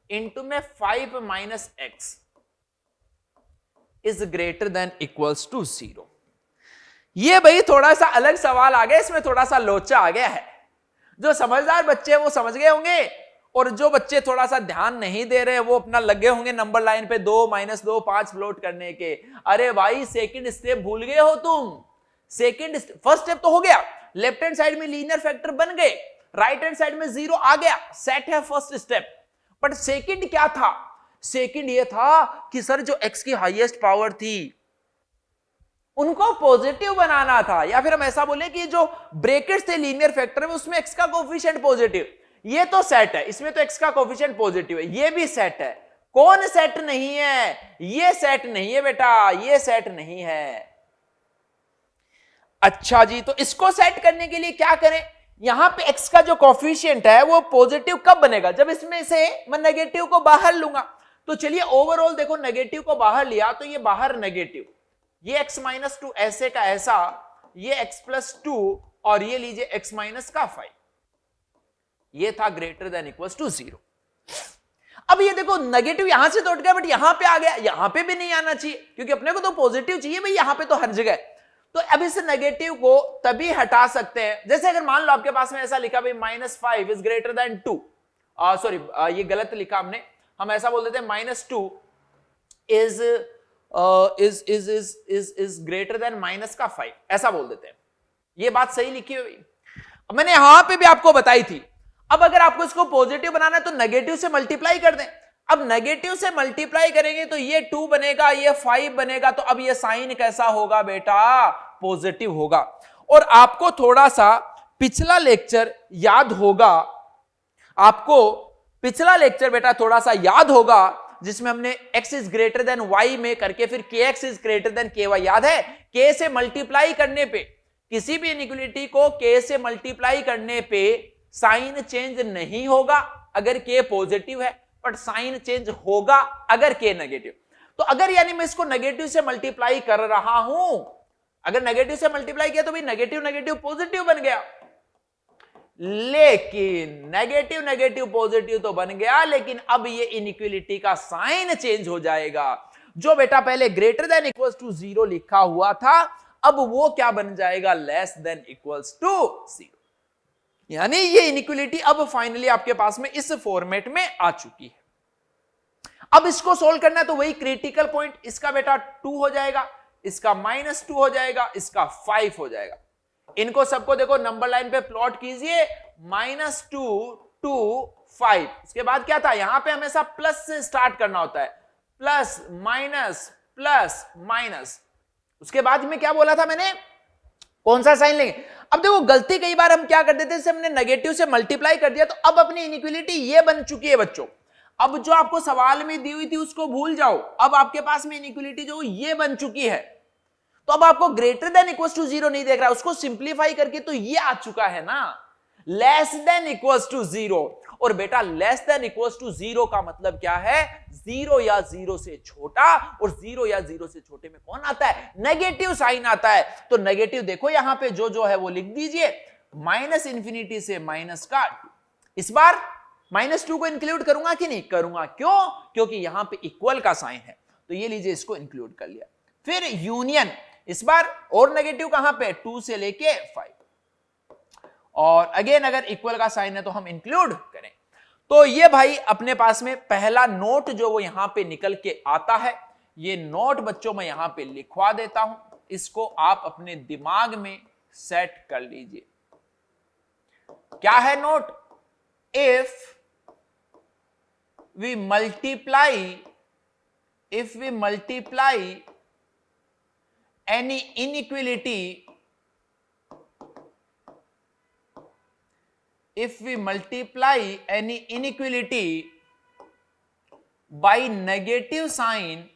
इंटू में 5 - x is greater than equals to 0। ये भाई थोड़ा सा अलग सवाल आ गया, इसमें थोड़ा सा लोचा आ गया है। जो समझदार बच्चे हैं वो समझ गए होंगे, और जो बच्चे थोड़ा सा ध्यान नहीं दे रहे वो अपना लगे होंगे नंबर लाइन पे 2 - 2 5 फ्लोट करने के। अरे भाई सेकंड स्टेप भूल गए हो तुम। फर्स्ट स्टेप तो हो गया, लेफ्ट हैंड साइड में लीनियर फैक्टर बन गए, राइट हैंड साइड में 0 आ गया, सेट है फर्स्ट स्टेप। बट सेकंड क्या था, सेकंड ये था कि सर जो x की हाईएस्ट पावर थी उनको पॉजिटिव बनाना था, या फिर हम ऐसा बोले कि जो ब्रैकेट्स थे लीनियर फैक्टर में उसमें x का कोएफिशिएंट पॉजिटिव। ये तो सेट है, इसमें तो x का कोएफिशिएंट पॉजिटिव है, ये भी सेट है। कौन सेट नहीं है, ये सेट नहीं है बेटा, ये सेट नहीं है। अच्छा जी, तो इसको सेट करने के लिए क्या करें, यहां पे x का जो कोएफिशिएंट है वो पॉजिटिव कब बनेगा, जब इसमें से मैं नेगेटिव को बाहर लूंगा। तो चलिए ओवरऑल देखो, नेगेटिव को बाहर लिया तो ये बाहर नेगेटिव, ये x - 2 ऐसे का ऐसा, ये x + 2 और ये लीजिए x - 5, ये था ग्रेटर देन इक्वल्स टू 0। अब ये देखो नेगेटिव यहां से तो उठ गया, बट यहां पे आ गया, यहां पे भी नहीं आना चाहिए क्योंकि अपने को तो पॉजिटिव चाहिए भाई, यहां पे तो हर जगह। तो अब इस नेगेटिव को तभी हटा सकते हैं, जैसे अगर मान लो आपके पास में ऐसा लिखा भाई -5 इज ग्रेटर देन 2, सॉरी ये गलत लिखा हमने, हम ऐसा बोल देते हैं -2 इज ग्रेटर देन -5, ऐसा बोल देते हैं। ये बात सही लिखी हुई, मैंने यहां पे भी आपको बताई थी। अब अगर आपको इसको पॉजिटिव बनाना है तो नेगेटिव से मल्टीप्लाई कर दें। अब नेगेटिव से मल्टीप्लाई करेंगे तो ये 2 बनेगा, ये 5 बनेगा, तो अब ये साइन कैसा होगा बेटा, पॉजिटिव होगा। और आपको थोड़ा सा पिछला लेक्चर याद होगा, आपको पिछला लेक्चर बेटा थोड़ा सा याद होगा जिसमें हमने x is greater then y में करके फिर kx is greater then ky, याद है। k से मल्टीप्लाई करने पे, किसी भी इनइक्वालिटी को k से मल्टीप्लाई करने पे साइन चेंज नहीं होगा अगर k पॉजिटिव है, बट साइन चेंज होगा अगर k नेगेटिव। तो अगर यानी मैं इसको नेगेटिव से मल्टीप्लाई कर रहा हूं, अगर नेगेटिव से मल्टीप्लाई किया तो भाई नेगेटिव नेगेटिव पॉजिटिव बन गया, लेकिन नेगेटिव नेगेटिव पॉजिटिव तो बन गया, लेकिन अब ये इनइक्वालिटी का साइन चेंज हो जाएगा। जो बेटा पहले ग्रेटर देन इक्वल्स टू 0 लिखा हुआ था, अब वो क्या बन जाएगा, लेस देन इक्वल्स टू 0। यानी ये इनइक्वालिटी अब फाइनली आपके पास में इस फॉर्मेट में आ चुकी है। अब इसको सोल्व करना है तो वही क्रिटिकल पॉइंट, इसका बेटा 2 हो जाएगा, इसका -2 हो जाएगा, इसका 5 हो जाएगा। इनको सबको देखो नंबर लाइन पे प्लॉट कीजिए, -2 2 5। इसके बाद क्या था, यहां पे हमेशा प्लस से स्टार्ट करना होता है, प्लस माइनस प्लस माइनस। उसके बाद में क्या बोला था मैंने, कौन सा साइन लेंगे। अब देखो गलती कई बार हम क्या कर देते हैं, जैसे हमने नेगेटिव से मल्टीप्लाई कर दिया तो अब अपनी इनइक्वालिटी ये बन चुकी है बच्चों। अब जो आपको सवाल में दी हुई थी उसको भूल जाओ, अब आपके पास में इनइक्वालिटी जो ये बन चुकी है। तो अब आपको ग्रेटर देन इक्वल्स टू 0 नहीं देख रहा, उसको सिंप्लीफाई करके तो ये आ चुका है ना, लेस देन इक्वल्स टू 0। और बेटा लेस देन इक्वल्स टू 0 का मतलब क्या है, 0 या 0 से छोटा, और 0 या 0 से छोटे में कौन आता है, नेगेटिव साइन आता है। तो नेगेटिव देखो यहां पे जो है वो लिख दीजिए, -इंफिनिटी से माइनस का 2। इस बार -2 को इंक्लूड करूंगा कि नहीं करूंगा, क्यों, क्योंकि यहां पे इक्वल का साइन है। तो ये लीजिए इसको इंक्लूड कर लिया। फिर यूनियन, इस बार और नेगेटिव कहां पे, 2 से लेके 5, और अगेन अगर इक्वल का साइन है तो हम इंक्लूड करें। तो ये भाई अपने पास में पहला नोट जो वो यहां पे निकल के आता है, ये नोट बच्चों मैं यहां पे लिखवा देता हूं, इसको आप अपने दिमाग में सेट कर लीजिए। क्या है note, if we multiply any inequality, if we multiply any inequality by negative sign,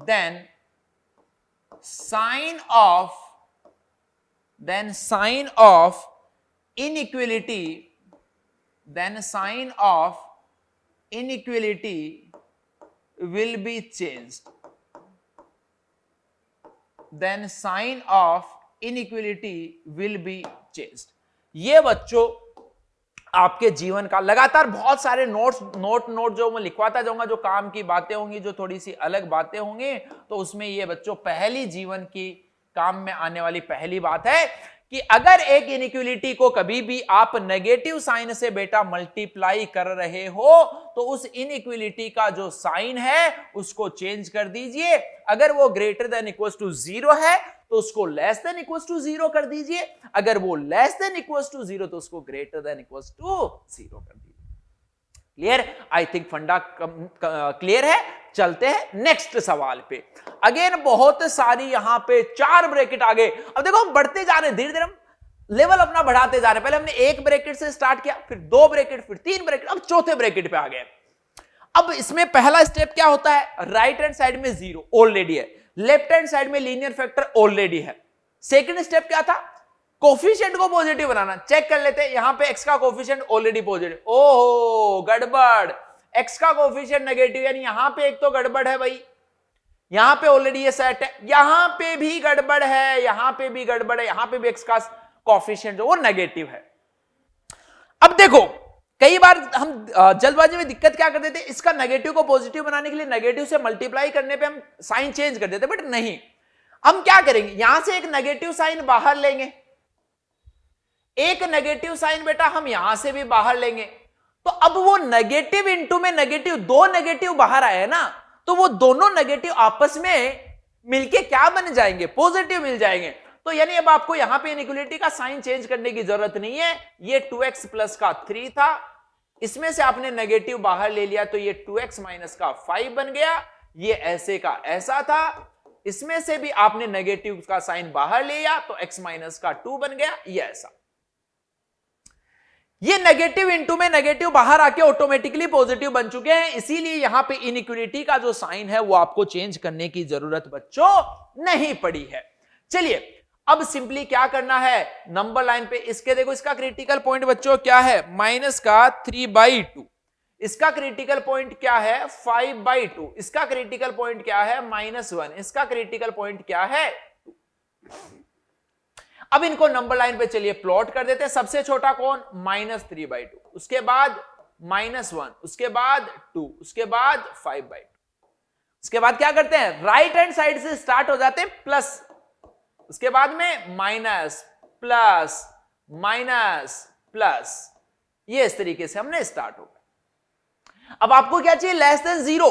then sign of inequality will be changed. Then sign of inequality will be changed. ये बच्चों आपके जीवन का लगातार बहुत सारे नोट जो मैं लिखवाता जाऊंगा, जो काम की बातें होंगी, जो थोड़ी सी अलग बातें होंगी, तो उसमें ये बच्चों पहली जीवन की काम में आने वाली पहली बात है कि अगर एक इनइक्वालिटी को कभी भी आप नेगेटिव साइन से बेटा मल्टीप्लाई कर रहे हो तो उस इनइक्वालिटी का जो साइन है उसको चेंज कर दीजिए। अगर वो ग्रेटर देन इक्वल्स टू 0 है तो उसको लेस देन इक्वल्स टू 0 कर दीजिए, अगर वो लेस देन इक्वल्स टू 0 तो उसको ग्रेटर देन इक्वल्स टू 0 कर दीजिए। क्लियर? आई थिंक फंडा क्लियर है। चलते हैं नेक्स्ट सवाल पे। अगेन बहुत सारी यहां पे 4 ब्रैकेट आ गए। अब देखो हम बढ़ते जा रहे हैं, धीरे धीरे हम लेवल अपना बढ़ाते जा रहे हैं। पहले हमने 1 ब्रैकेट से स्टार्ट किया, फिर 2 ब्रैकेट, फिर 3 ब्रैकेट, अब चौथे ब्रैकेट पे आ गए। अब इसमें पहला स्टेप क्या होता है, राइट हैंड साइड में 0 ऑलरेडी है, लेफ्ट हैंड साइड में लीनियर फैक्टर ऑलरेडी है। सेकंड स्टेप क्या था, कोफिशिएंट को पॉजिटिव बनाना। चेक कर लेते हैं, यहां पे x का कोफिशिएंट ऑलरेडी पॉजिटिव, ओहो गड़बड़, x का कोफिशिएंट नेगेटिव, यानी यहां पे एक तो गड़बड़ है भाई, यहां पे ऑलरेडी ये सेट है, यहां पे भी गड़बड़ है, यहां पे भी गड़बड़ है, यहां पे भी x का कोफिशिएंट जो वो नेगेटिव है। अब देखो कई बार हम जल्दबाजी में दिक्कत क्या कर देते, इसका नेगेटिव को पॉजिटिव बनाने के लिए नेगेटिव से मल्टीप्लाई करने पे हम साइन चेंज कर देते, बट नहीं, हम क्या करेंगे, यहां से एक नेगेटिव साइन बाहर लेंगे, एक नेगेटिव साइन बेटा हम यहां से भी बाहर लेंगे, तो अब वो नेगेटिव इंटू में नेगेटिव, 2 नेगेटिव बाहर आए ना, तो वो दोनों नेगेटिव आपस में मिलके क्या बन जाएंगे, पॉजिटिव मिल जाएंगे। तो यानी अब आपको यहां पे इनइक्वालिटी का साइन चेंज करने की जरूरत नहीं है। ये 2x प्लस का 3 था, इसमें से आपने नेगेटिव बाहर ले लिया तो ये 2x माइनस का 5 बन गया, ये ऐसे का ऐसा था, इसमें से भी आपने नेगेटिव का साइन बाहर ले लिया तो x माइनस का 2 बन गया, ये ऐसा। ये नेगेटिव इंटू में नेगेटिव बाहर आके ऑटोमेटिकली पॉजिटिव बन चुके हैं, इसीलिए यहां पे इनइक्वालिटी का जो साइन है वो आपको चेंज करने की जरूरत बच्चों नहीं पड़ी है। चलिए अब सिंपली क्या करना है, नंबर लाइन पे इसके देखो, इसका क्रिटिकल पॉइंट बच्चों क्या है, माइनस का 3/2, इसका क्रिटिकल पॉइंट क्या है 5/2, इसका क्रिटिकल पॉइंट क्या है -1, इसका क्रिटिकल पॉइंट क्या है 2। अब इनको नंबर लाइन पे चलिए प्लॉट कर देते हैं। सबसे छोटा कौन, -3/2, उसके बाद -1, उसके बाद 2, उसके बाद 5/2। उसके बाद क्या करते हैं, राइट हैंड साइड से स्टार्ट हो जाते हैं प्लस, उसके बाद में माइनस प्लस माइनस प्लस, ये इस तरीके से हमने स्टार्ट हो गया। अब आपको क्या चाहिए, लेस देन 0।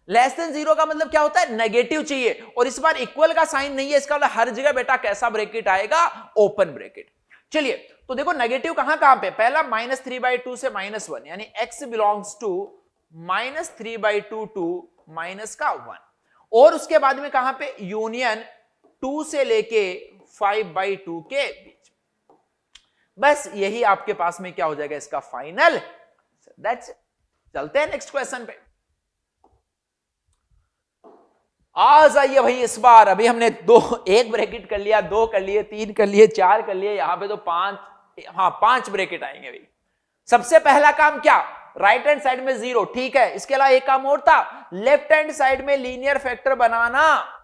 लेस देन 0 का मतलब क्या होता है, नेगेटिव चाहिए, और इस बार इक्वल का साइन नहीं है, इसका मतलब हर जगह बेटा कैसा ब्रैकेट आएगा, ओपन ब्रैकेट। चलिए तो देखो नेगेटिव कहां कहां पे, पहला -3/2 से -1, यानी x बिलोंग्स टू -3/2 टू -1, और उसके बाद में कहां पे, यूनियन 2 से लेके 5/2 के बीच। बस यही आपके पास में क्या हो जाएगा, इसका फाइनल। That's it. चलते हैं नेक्स्ट क्वेश्चन पे। आ जाइए भाई, इस बार अभी हमने 1 ब्रैकेट कर लिया, 2 कर लिए, 3 कर लिए, 4 कर लिए, यहां पे तो 5 ब्रैकेट आएंगे भाई। सबसे पहला काम क्या, राइट हैंड साइड में 0, ठीक है, इसके अलावा एक काम और था, लेफ्ट हैंड साइड में लीनियर फैक्टर बनाना।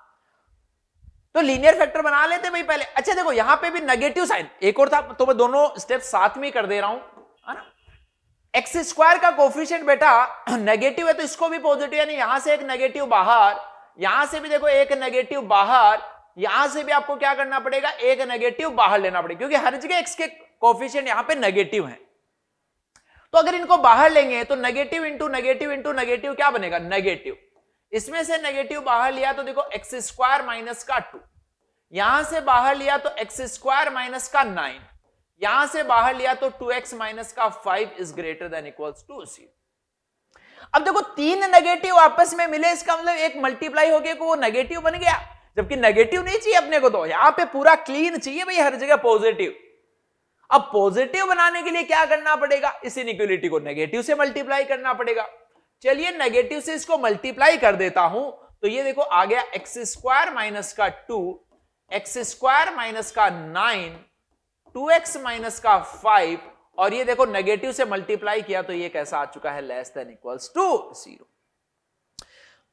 तो लीनियर फैक्टर बना लेते भाई पहले। अच्छा देखो यहां पे भी नेगेटिव साइन एक और था, तो मैं दोनों स्टेप साथ में ही कर दे रहा हूं, है ना। एक्स स्क्वायर का कोफिशिएंट बेटा नेगेटिव है तो इसको भी पॉजिटिव, यानी यहां से एक नेगेटिव बाहर, यहां से भी देखो एक नेगेटिव बाहर, यहां से भी आपको क्या करना पड़ेगा, एक नेगेटिव बाहर लेना पड़ेगा, क्योंकि हर जगह एक्स के कोफिशिएंट यहां पे नेगेटिव है। तो अगर इनको बाहर लेंगे तो negative into negative into negative क्या बनेगा, नेगेटिव। इसमें से नेगेटिव बाहर लिया तो देखो एक्स स्क्वायर माइनस का 2, यहां से बाहर लिया तो एक्स स्क्वायर माइनस का 9, यहां से बाहर लिया तो 2x माइनस का 5 is greater than equals to 0। अब देखो तीन नेगेटिव आपस में मिले, इसका मतलब एक मल्टीप्लाई हो गया वो नेगेटिव बन गया, जबकि नेगेटिव नहीं चाहिए अपने को, तो यहां पे पूरा क्लीन चाहिए भाई, हर जगह पॉजिटिव। अब पॉजिटिव बनाने के लिए क्या करना पड़ेगा, इस इनइक्वालिटी को नेगेटिव से मल्टीप्लाई करना पड़ेगा। चलिए नेगेटिव से इसको मल्टीप्लाई कर देता हूं, तो ये देखो आ गया एक्स स्क्वायर माइनस का 2, एक्स स्क्वायर माइनस का 9, 2x माइनस का 5, और ये देखो नेगेटिव से मल्टीप्लाई किया तो ये कैसा आ चुका है, लेस देन इक्वल्स टू 0।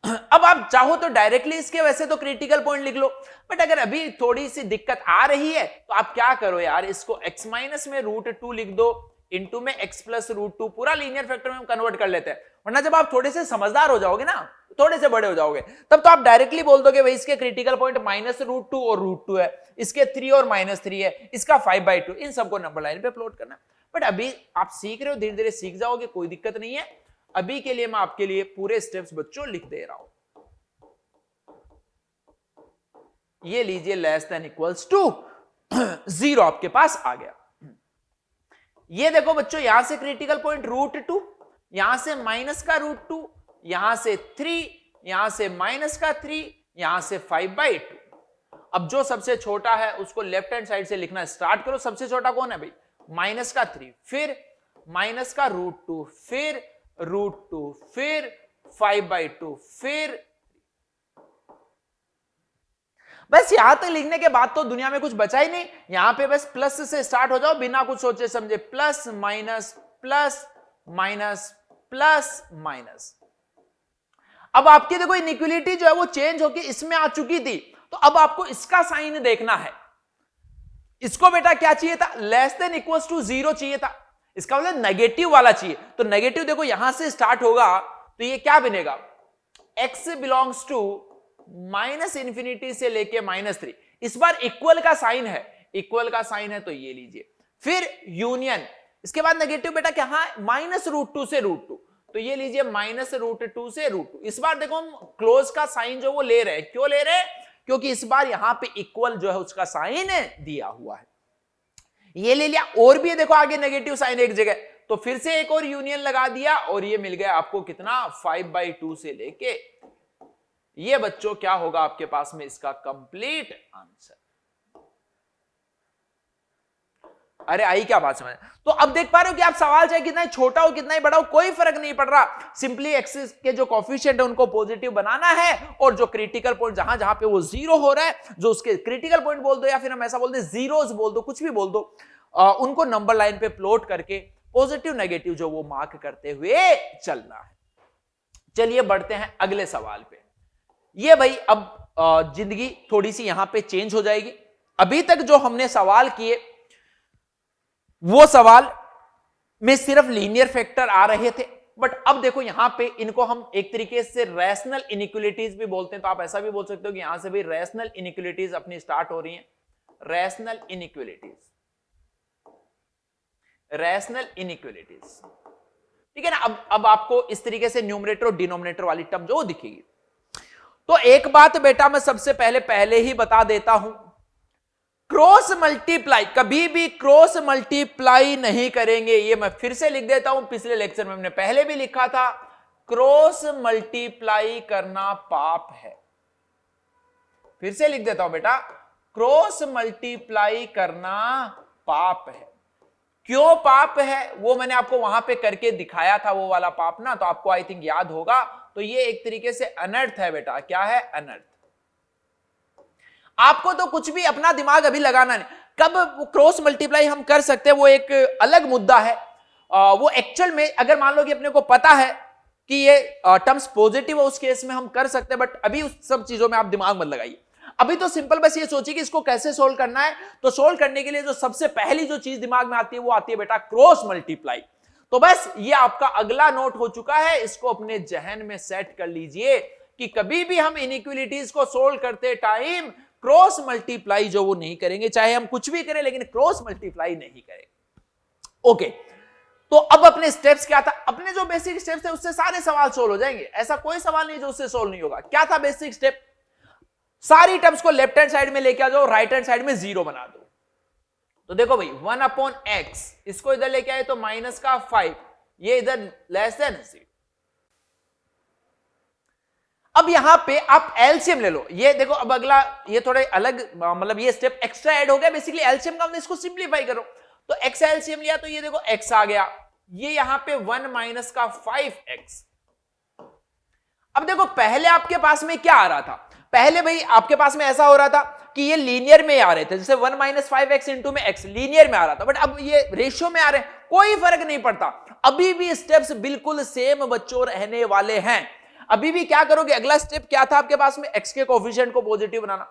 अब आप चाहो तो डायरेक्टली इसके वैसे तो क्रिटिकल पॉइंट लिख लो, बट अगर अभी थोड़ी सी दिक्कत आ रही है तो आप क्या करो यार, इसको x माइनस में √2 लिख दो, इंटू में x प्लस √2, पूरा लीनियर फैक्टर में हम कन्वर्ट कर लेते हैं। वरना जब आप थोड़े से समझदार हो जाओगे ना, थोड़े से बड़े हो जाओगे, तब तो आप डायरेक्टली बोल दोगे भाई इसके क्रिटिकल पॉइंट -√2 और √2 है, इसके 3 और -3 है, इसका 5/2, इन सबको नंबर लाइन पे प्लॉट करना। बट अभी आप सीख रहे हो, धीरे धीरे सीख जाओगे, कोई दिक्कत नहीं है। अभी के लिए मैं आपके लिए पूरे स्टेप्स बच्चों लिख दे रहा हूं। ये लीजिए लेस देन इक्वल्स टू 0 आपके पास आ गया। ये देखो बच्चों यहां से क्रिटिकल पॉइंट √2, यहां से माइनस का √2, यहां से 3, यहां से माइनस का 3, यहां से 5/2। अब जो सबसे छोटा है उसको लेफ्ट हैंड साइड से लिखना स्टार्ट करो। सबसे छोटा कौन है भाई, माइनस का 3, फिर माइनस का √2, फिर √2, फिर 5/2, फिर बस यहां तक लिखने के बाद तो दुनिया में कुछ बचा ही नहीं। यहां पे बस प्लस से स्टार्ट हो जाओ बिना कुछ सोचे समझे, plus minus plus minus plus minus. अब आपकी देखो इनइक्वालिटी जो है वो चेंज होकर इसमें आ चुकी थी, तो अब आपको इसका साइन देखना है। इसको बेटा क्या चाहिए था, लेस देन इक्वल्स टू 0 चाहिए था, इसका मतलब नेगेटिव वाला चाहिए। तो नेगेटिव देखो यहां से स्टार्ट होगा तो ये क्या बनेगा, x बिलोंग्स टू -∞ से लेके -3। इस बार इक्वल का साइन है, इक्वल का साइन है तो ये लीजिए, फिर यूनियन, इसके बाद नेगेटिव बेटा क्या है, -√2 से √2, तो ये लीजिए -√2 से √2। इस बार देखो हम क्लोज का साइन जो वो ले रहे हैं, क्यों ले रहे हैं, क्योंकि इस बार यहां पे इक्वल जो है उसका साइन दिया हुआ है, ये ले लिया। और भी देखो आगे नेगेटिव साइन एक जगह, तो फिर से एक और यूनियन लगा दिया और ये मिल गया आपको कितना, 5/2 से लेके, ये बच्चों क्या होगा आपके पास में इसका कंप्लीट आंसर। अरे आई क्या बात समझ। तो अब देख पा रहे हो कि आप सवाल चाहे कितना ही छोटा हो कितना ही बड़ा हो कोई फर्क नहीं पड़ रहा, सिंपली एक्सिस के जो कोफिशिएंट है उनको पॉजिटिव बनाना है, और जो क्रिटिकल पॉइंट जहां जहां पे वो 0 हो रहा है, जो उसके क्रिटिकल पॉइंट बोल दो या फिर हम ऐसा बोल दे जीरोस बोल दो, कुछ भी बोल दो, उनको नंबर लाइन पे प्लॉट करके पॉजिटिव नेगेटिव जो वो मार्क करते हुए चलना है। चलिए बढ़ते हैं अगले सवाल पे। ये भाई अब जिंदगी थोड़ी सी यहां पे चेंज हो जाएगी। अभी तक जो हमने सवाल किए वो सवाल में सिर्फ लीनियर फैक्टर आ रहे थे, बट अब देखो यहां पे इनको हम एक तरीके से रैशनल इनइक्वालिटीज भी बोलते हैं, तो आप ऐसा भी बोल सकते हो कि यहां से भी रैशनल इनइक्वालिटीज अपनी स्टार्ट हो रही हैं। रैशनल इनइक्वालिटीज, रैशनल इनइक्वालिटीज, ठीक है ना। अब आपको इस तरीके से न्यूमरेटर और डिनोमिनेटर वाली टर्म जो दिखेगी। तो एक बात बेटा मैं सबसे पहले ही बता देता हूं, क्रॉस मल्टीप्लाई कभी भी क्रॉस मल्टीप्लाई नहीं करेंगे। ये मैं फिर से लिख देता हूं, पिछले लेक्चर में हमने पहले भी लिखा था, क्रॉस मल्टीप्लाई करना पाप है। फिर से लिख देता हूं बेटा, क्रॉस मल्टीप्लाई करना पाप है। क्यों पाप है वो मैंने आपको वहां पे करके दिखाया था, वो वाला पाप ना, तो आपको आई थिंक याद होगा। तो ये एक तरीके से अनर्थ है बेटा। क्या है, अनर्थ। आपको तो कुछ भी अपना दिमाग अभी लगाना नहीं, कब क्रॉस मल्टीप्लाई हम कर सकते हैं वो एक अलग मुद्दा है। वो एक्चुअल में अगर मान लो कि अपने को पता है कि ये टर्म्स पॉजिटिव है, उस केस में हम कर सकते हैं, बट अभी उस सब चीजों में आप दिमाग मत लगाइए। अभी तो सिंपल बस ये सोचिए कि इसको कैसे सोल्व करना है। तो सोल्व करने के लिए जो सबसे पहली जो चीज दिमाग में आती है वो आती है बेटा क्रॉस मल्टीप्लाई। तो बस ये आपका अगला नोट हो चुका है, इसको अपने जहन में सेट कर लीजिए कि कभी भी हम इनइक्वालिटीज को सोल्व करते टाइम क्रॉस मल्टीप्लाई जो वो नहीं करेंगे, चाहे हम कुछ भी करें लेकिन क्रॉस मल्टीप्लाई नहीं करेंगे। ओके, तो अब अपने स्टेप्स क्या था, अपने जो बेसिक स्टेप्स थे उससे सारे सवाल सोल्व हो जाएंगे। ऐसा कोई सवाल नहीं जो उससे सोल्व नहीं होगा। क्या था बेसिक स्टेप, सारी टर्म्स को लेफ्ट हैंड साइड में लेके आ जाओ, राइट हैंड साइड में जीरो बना दो। तो देखो भाई 1/x, इसको इधर लेके आए तो -5, ये इधर लेस देन 0। अब यहां पे आप एलसीएम ले लो, ये देखो अब अगला ये थोड़े अलग मतलब ये स्टेप एक्स्ट्रा ऐड हो गया। बेसिकली एलसीएम का हमने इसको सिंप्लीफाई करो तो x एलसीएम लिया तो ये देखो x आ गया, ये यहां पे 1 - 5x। अब देखो पहले आपके पास में क्या आ रहा था, पहले भाई आपके पास में ऐसा हो रहा था कि ये लीनियर में आ रहे थे, जैसे 1 - 5x इंटू में x लीनियर में आ रहा था, बट अब ये रेशियो में आ रहे हैं, कोई फर्क नहीं पड़ता। अभी भी स्टेप्स बिल्कुल सेम बच्चों रहने वाले हैं। अभी भी क्या करोगे, अगला स्टेप क्या था आपके पास में, x के कोएफिशिएंट को पॉजिटिव बनाना।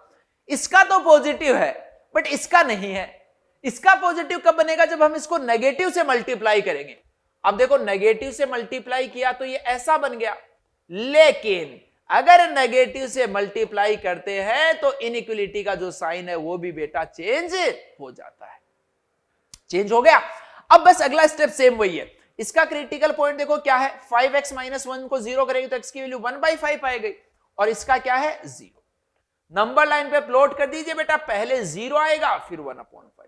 इसका तो पॉजिटिव है बट इसका नहीं है। इसका पॉजिटिव कब बनेगा, जब हम इसको नेगेटिव से मल्टीप्लाई करेंगे। अब देखो नेगेटिव से मल्टीप्लाई किया तो ये ऐसा बन गया, लेकिन अगर नेगेटिव से मल्टीप्लाई करते हैं तो इनइक्वालिटी का जो साइन है वो भी बेटा चेंज हो जाता है। चेंज हो गया। अब बस अगला स्टेप सेम वही है। इसका क्रिटिकल पॉइंट देखो क्या है, 5x - 1 को 0 करेंगे तो x की वैल्यू 1/5 आएगी, और इसका क्या है 0। नंबर लाइन पे प्लॉट कर दीजिए बेटा, पहले 0 आएगा फिर 1/5।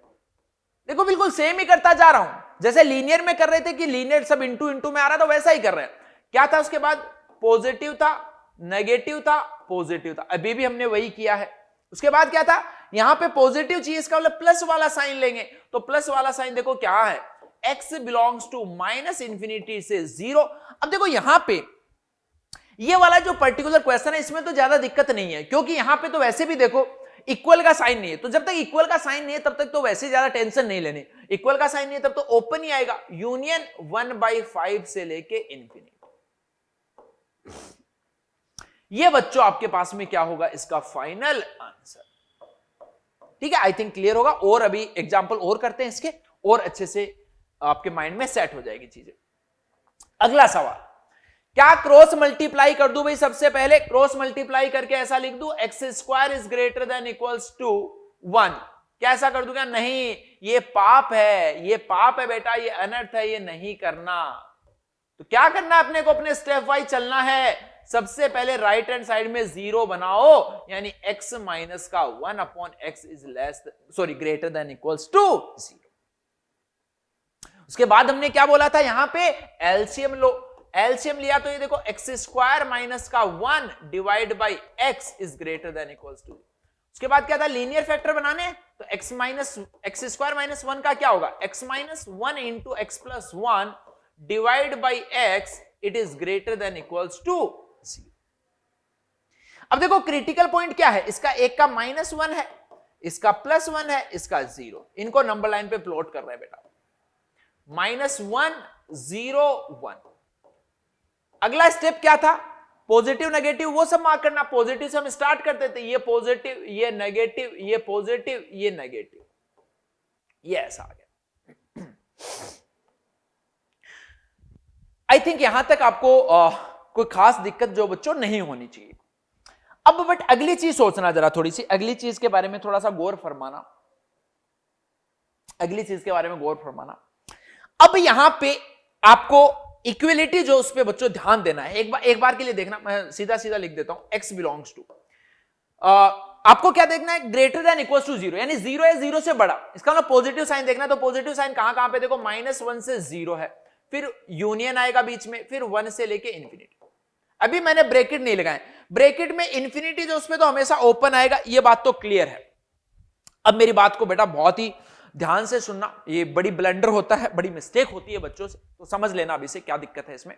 देखो बिल्कुल सेम ही करता जा रहा हूं, जैसे लीनियर में कर रहे थे कि लीनियर सब इंटू इंटू में आ रहा था, वैसा ही कर रहे हैं। क्या था उसके बाद, पॉजिटिव था, नेगेटिव था, पॉजिटिव था, अभी भी हमने वही किया है। उसके बाद क्या था, यहां पे पॉजिटिव चाहिए, इसका मतलब प्लस वाला साइन लेंगे, तो प्लस वाला साइन देखो क्या है, x बिलोंग्स टू -∞ से 0। अब देखो यहां पे ये वाला जो पर्टिकुलर क्वेश्चन है इसमें तो ज्यादा दिक्कत नहीं है, क्योंकि यहां पे तो वैसे भी देखो इक्वल का साइन नहीं है, तो जब तक इक्वल का साइन नहीं है तब तक तो वैसे ज्यादा टेंशन नहीं लेनी। इक्वल का साइन नहीं है तब तो ओपन ही आएगा, यूनियन 1/5 से लेके इन्फिनिटी। ये बच्चों आपके पास में क्या होगा, इसका फाइनल आंसर। ठीक है, आई थिंक क्लियर होगा। और अभी एग्जांपल और करते हैं इसके, और अच्छे से आपके माइंड में सेट हो जाएगी चीजें। अगला सवाल, क्या क्रॉस मल्टीप्लाई कर दूं भाई, सबसे पहले क्रॉस मल्टीप्लाई करके ऐसा लिख दूं x² is greater than equals to 1। क्या ऐसा कर दूं क्या, नहीं, ये पाप है, ये पाप है बेटा, ये अनर्थ है, ये नहीं करना। तो क्या करना है अपने को, अपने स्टेप वाइज चलना है। सबसे पहले राइट हैंड साइड में 0 बनाओ, यानी x माइनस का 1/x is greater than equals to 0। उसके बाद हमने क्या बोला था, यहां पे एलसीएम लो, एलसीएम लिया तो ये देखो x² माइनस का 1 divide by x is greater than equals to. उसके बाद क्या था, लीनियर फैक्टर बनाने, तो x² माइनस 1 का क्या होगा, x minus 1 into x plus 1 divide by x, it is greater than equals to 0। अब देखो क्रिटिकल पॉइंट क्या है, इसका एक का -1 है, इसका +1 है, इसका 0। इनको नंबर लाइन पे प्लॉट कर रहे हैं बेटा, -1 0 1। अगला स्टेप क्या था, पॉजिटिव नेगेटिव वो सब मार्क करना। पॉजिटिव से हम स्टार्ट करते थे, ये पॉजिटिव, ये नेगेटिव, ये पॉजिटिव, ये नेगेटिव, ये ऐसा आ गया। आई थिंक यहां तक आपको कोई खास दिक्कत जो बच्चों नहीं होनी चाहिए। अब बट अगली चीज सोचना जरा, थोड़ी सी अगली चीज के बारे में थोड़ा सा गौर फरमाना, अगली चीज के बारे में गौर फरमाना। अब यहां पे आपको इक्विलिटी जो उस पे बच्चों ध्यान देना है, एक बार के लिए देखना, मैं सीधा सीधा लिख देता हूं, x बिलोंग्स टू, आपको क्या देखना है, ग्रेटर देन इक्वल्स टू 0, यानी 0 है 0 से बड़ा। इसका मतलब पॉजिटिव साइन देखना, तो पॉजिटिव साइन कहां कहां पे देखो, -1 से 0 है, फिर यूनियन आएगा बीच में, फिर 1 से लेके इन्फिनिटी। अभी मैंने ब्रैकेट नहीं लगाए, ब्रैकेट में इन्फिनिटी जो उसमें तो हमेशा ओपन आएगा, ये बात तो क्लियर है। अब मेरी बात को बेटा बहुत ही ध्यान से सुनना, ये बड़ी ब्लंडर होता है, बड़ी मिस्टेक होती है बच्चों से, तो समझ लेना अभी से क्या दिक्कत है इसमें।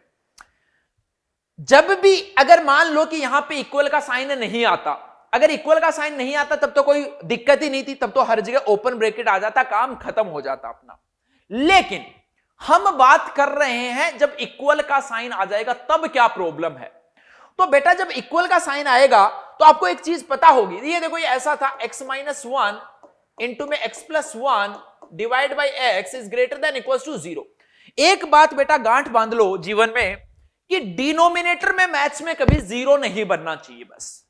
जब भी अगर मान लो कि यहां पे इक्वल का साइन नहीं आता, अगर इक्वल का साइन नहीं आता तब तो कोई दिक्कत ही नहीं थी, तब तो हर जगह ओपन ब्रैकेट आ जाता, काम खत्म हो जाता अपना। लेकिन हम बात कर रहे हैं जब इक्वल का साइन आ जाएगा तब क्या प्रॉब्लम है। तो बेटा जब इक्वल का साइन आएगा तो आपको एक चीज पता होगी, ये देखो ये ऐसा था x माइनस वन इंटू में x plus one divide by x is greater than equal to 0। एक बात बेटा गांठ बांध लो जीवन में कि डिनोमिनेटर में मैथ्स में कभी 0 नहीं बनना चाहिए। बस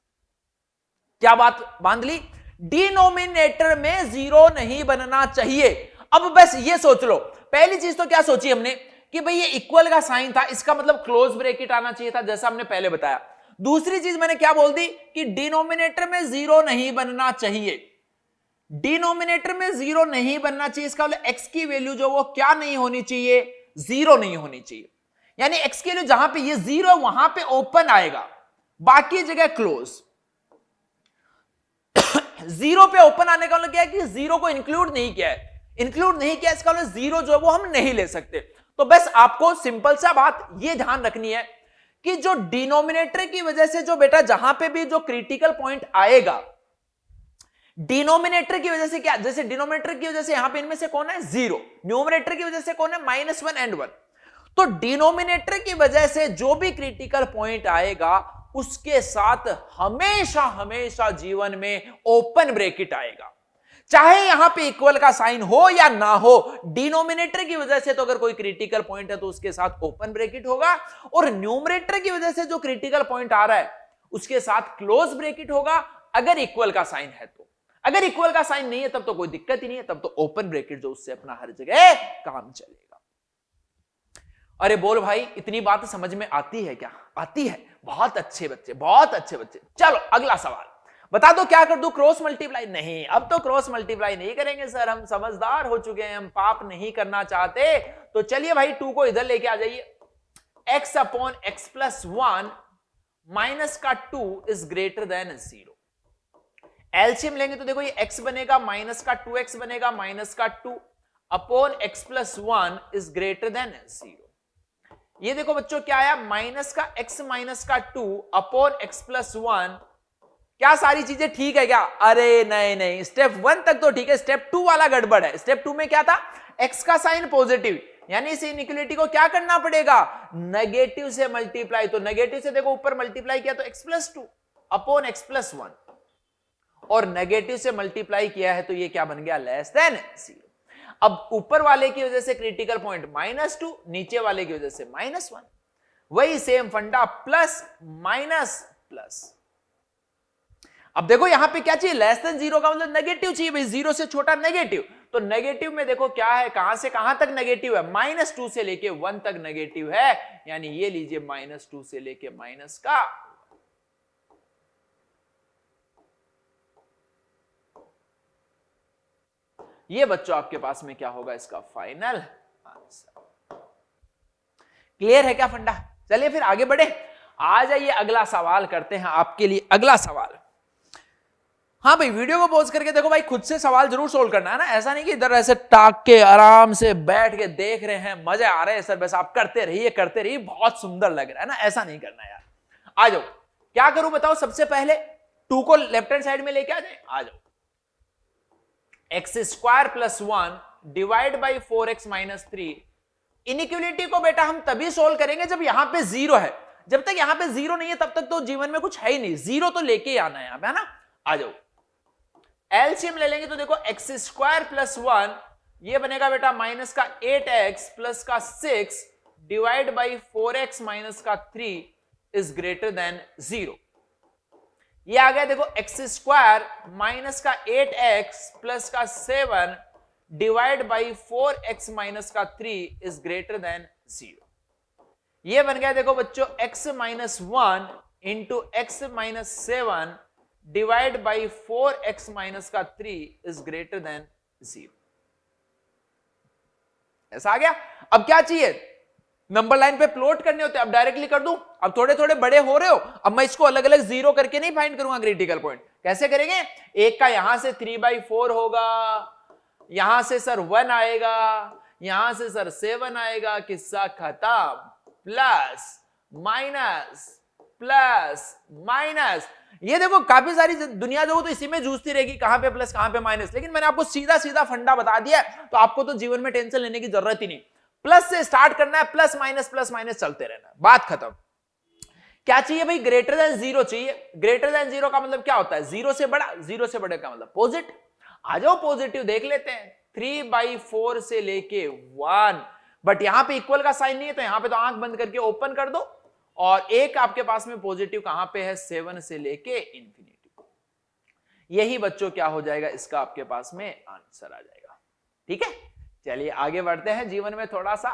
क्या बात बांध ली, डिनोमिनेटर में 0 नहीं बनना चाहिए। अब बस ये सोच लो, पहली चीज तो क्या सोची हमने कि भाई ये इक्वल का साइन था, इसका मतलब क्लोज ब्रैकेट आना चाहिए था, जैसा हमने पहले बताया। दूसरी चीज मैंने क्या बोल दी कि डिनोमिनेटर में 0 नहीं बनना चाहिए, डिनोमिनेटर में 0 नहीं बनना चाहिए, इसका मतलब x की वैल्यू जो वो क्या नहीं होनी चाहिए, 0 नहीं होनी चाहिए। यानी x की वैल्यू जहां पे ये 0 वहां पे ओपन आएगा, बाकी जगह क्लोज। 0 पे ओपन आने का मतलब क्या है कि 0 को इंक्लूड नहीं किया है, इंक्लूड नहीं किया, इसका मतलब 0 जो है वो हम नहीं ले सकते। तो बस आपको सिंपल सा बात ये ध्यान रखनी है कि जो डिनोमिनेटर की वजह से जो बेटा जहां पे भी जो क्रिटिकल पॉइंट आएगा, डिनोमिनेटर की वजह से क्या, जैसे डिनोमिनेटर की वजह से यहां पे इनमें से कौन है 0, न्यूमरेटर की वजह से कौन है -1 एंड 1। तो डिनोमिनेटर की वजह से जो भी क्रिटिकल पॉइंट आएगा उसके साथ हमेशा हमेशा जीवन में ओपन ब्रैकेट आएगा, चाहे यहां पे इक्वल का साइन हो या ना हो। डिनोमिनेटर की वजह से तो अगर कोई क्रिटिकल पॉइंट है तो उसके साथ ओपन ब्रैकेट होगा, और न्यूमरेटर की वजह से जो क्रिटिकल पॉइंट आ रहा है उसके साथ क्लोज ब्रैकेट होगा, अगर इक्वल का साइन है तो। अगर इक्वल का साइन नहीं है तब तो कोई दिक्कत ही नहीं है, तब तो ओपन ब्रैकेट जो उससे अपना हर जगह काम चलेगा। अरे बोल भाई, इतनी बात समझ में आती है क्या? आती है, बहुत अच्छे बच्चे, बहुत अच्छे बच्चे। चलो अगला सवाल, बता दो क्या कर दूं, क्रॉस मल्टीप्लाई? नहीं, अब तो क्रॉस मल्टीप्लाई नहीं करेंगे सर, हम समझदार हो चुके हैं, हम पाप नहीं करना चाहते। तो चलिए भाई 2 को इधर लेके आ जाइए। x upon x plus 1 minus का 2 इज ग्रेटर देन 0। एलसीएम लेंगे तो देखो ये x बनेगा, माइनस का 2x बनेगा, माइनस का 2 upon x plus 1 is greater then 0। ये देखो बच्चों क्या आया, माइनस का x माइनस का 2 अपॉन x प्लस 1। क्या सारी चीजें ठीक है क्या? अरे नहीं नहीं, स्टेप 1 तक तो ठीक है, स्टेप 2 वाला गड़बड़ है। स्टेप 2 में क्या था, x का साइन पॉजिटिव, यानी इस इनइक्वालिटी को क्या करना पड़ेगा, नेगेटिव से मल्टीप्लाई। तो नेगेटिव से देखो ऊपर मल्टीप्लाई किया तो x plus 2 upon x plus 1, और नेगेटिव से मल्टीप्लाई किया है तो ये क्या बन गया, लेस देन 0। अब ऊपर वाले की वजह से क्रिटिकल पॉइंट -2, नीचे वाले की वजह से -1, वही सेम फंडा, प्लस माइनस प्लस। अब देखो यहां पे क्या चाहिए, लेस देन 0 का मतलब नेगेटिव चाहिए भाई, 0 से छोटा नेगेटिव। तो नेगेटिव में देखो क्या है, कहां से कहां तक नेगेटिव है, -2 से लेके 1 तक नेगेटिव है, यानी ये लीजिए -2 से लेके माइनस का। ये बच्चों आपके पास में क्या होगा, इसका फाइनल आंसर। क्लियर है क्या फंडा? चलिए फिर आगे बढ़े, आ जाइए अगला सवाल करते हैं आपके लिए। अगला सवाल, हाँ भाई वीडियो को पॉज करके देखो भाई, खुद से सवाल जरूर सोल्व करना है ना, ऐसा नहीं कि इधर ऐसे टाक के आराम से बैठ के देख रहे हैं, मजे आ रहे हैं सर, बस आप करते रहिए, बहुत सुंदर लग रहा है ना, ऐसा नहीं करना यार। आ जाओ, क्या करूं बताओ, सबसे पहले 2 को लेफ्ट हैंड साइड में लेके आ जाए, आ जाओ। X square plus 1 divide by 4x minus 3। Inequality को बेटा हम तभी सोल्व करेंगे जब यहां पे 0 है, जब तक यहां पे 0 नहीं है तब तक तो जीवन में कुछ है ही नहीं, 0 तो लेके ही आना है यहां पे, है ना। आ जाओ, एलसीएम ले लेंगे तो देखो एक्स स्क्वायर प्लस 1 ये बनेगा बेटा माइनस का 8x प्लस का 6 डिवाइड बाई 4x माइनस का 3 इज ग्रेटर देन 0। ये आ गया देखो एक्स स्क्वायर माइनस का 8x प्लस का 7 डिवाइड बाई 4x माइनस का 3 इज ग्रेटर देन 0। ये बन गया देखो बच्चों x minus 1 into x minus 7 divide by 4x minus का 3 इज ग्रेटर देन 0। ऐसा आ गया। अब क्या चाहिए, नंबर लाइन पे प्लॉट करने होते, अब डायरेक्टली कर दूं। अब थोड़े थोड़े बड़े हो रहे हो, अब मैं इसको अलग अलग 0 करके नहीं फाइंड करूंगा क्रिटिकल पॉइंट। कैसे करेंगे, एक का यहां से 3/4 होगा, यहां से सर 1 आएगा, यहां से सर 7 आएगा, किस्सा खत्म। प्लस माइनस प्लस माइनस, ये देखो काफी सारी दुनिया जो तो इसी में जूझती रहेगी, कहां पे प्लस कहां पे माइनस, लेकिन मैंने आपको सीधा सीधा फंडा बता दिया, तो आपको तो जीवन में टेंशन लेने की जरूरत ही नहीं। प्लस से स्टार्ट करना है, प्लस माइनस चलते रहना, बात खत्म। क्या चाहिए भाई, ग्रेटर देन जीरो चाहिए। ग्रेटर देन जीरो का मतलब क्या होता है, जीरो से बड़ा, जीरो से बड़े का मतलब पॉजिटिव। आ जाओ पॉजिटिव देख लेते हैं, 3/4 से लेके 1, बट यहां पे इक्वल का साइन नहीं है तो यहां पे तो आंख बंद करके ओपन कर दो, और एक आपके पास में पॉजिटिव कहां पे है, 7 से लेके इंफिनिटी। यही बच्चों क्या हो जाएगा, इसका आपके पास में आंसर आ जाएगा। ठीक है, चलिए आगे बढ़ते हैं जीवन में थोड़ा सा।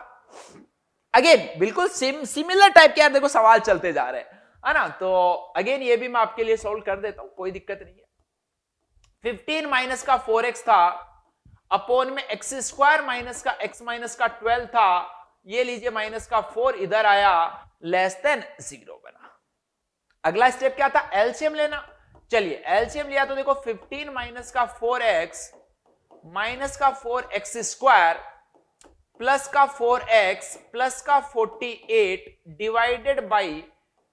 अगेन बिल्कुल सिमिलर टाइप के यार देखो सवाल चलते जा रहे हैं, है ना। तो अगेन ये भी मैं आपके लिए सॉल्व कर देता हूं, कोई दिक्कत नहीं है। 15 माइनस का 4x था, अपॉन में x स्क्वायर माइनस का x माइनस का 12 था, ये लीजिए माइनस का 4 इधर आया, लेस देन 0 बना। अगला स्टेप क्या था, एलसीएम लेना। चलिए एलसीएम लिया तो देखो 15 माइनस का 4x माइनस का 4x स्क्वायर प्लस का 4x प्लस का 48 divided by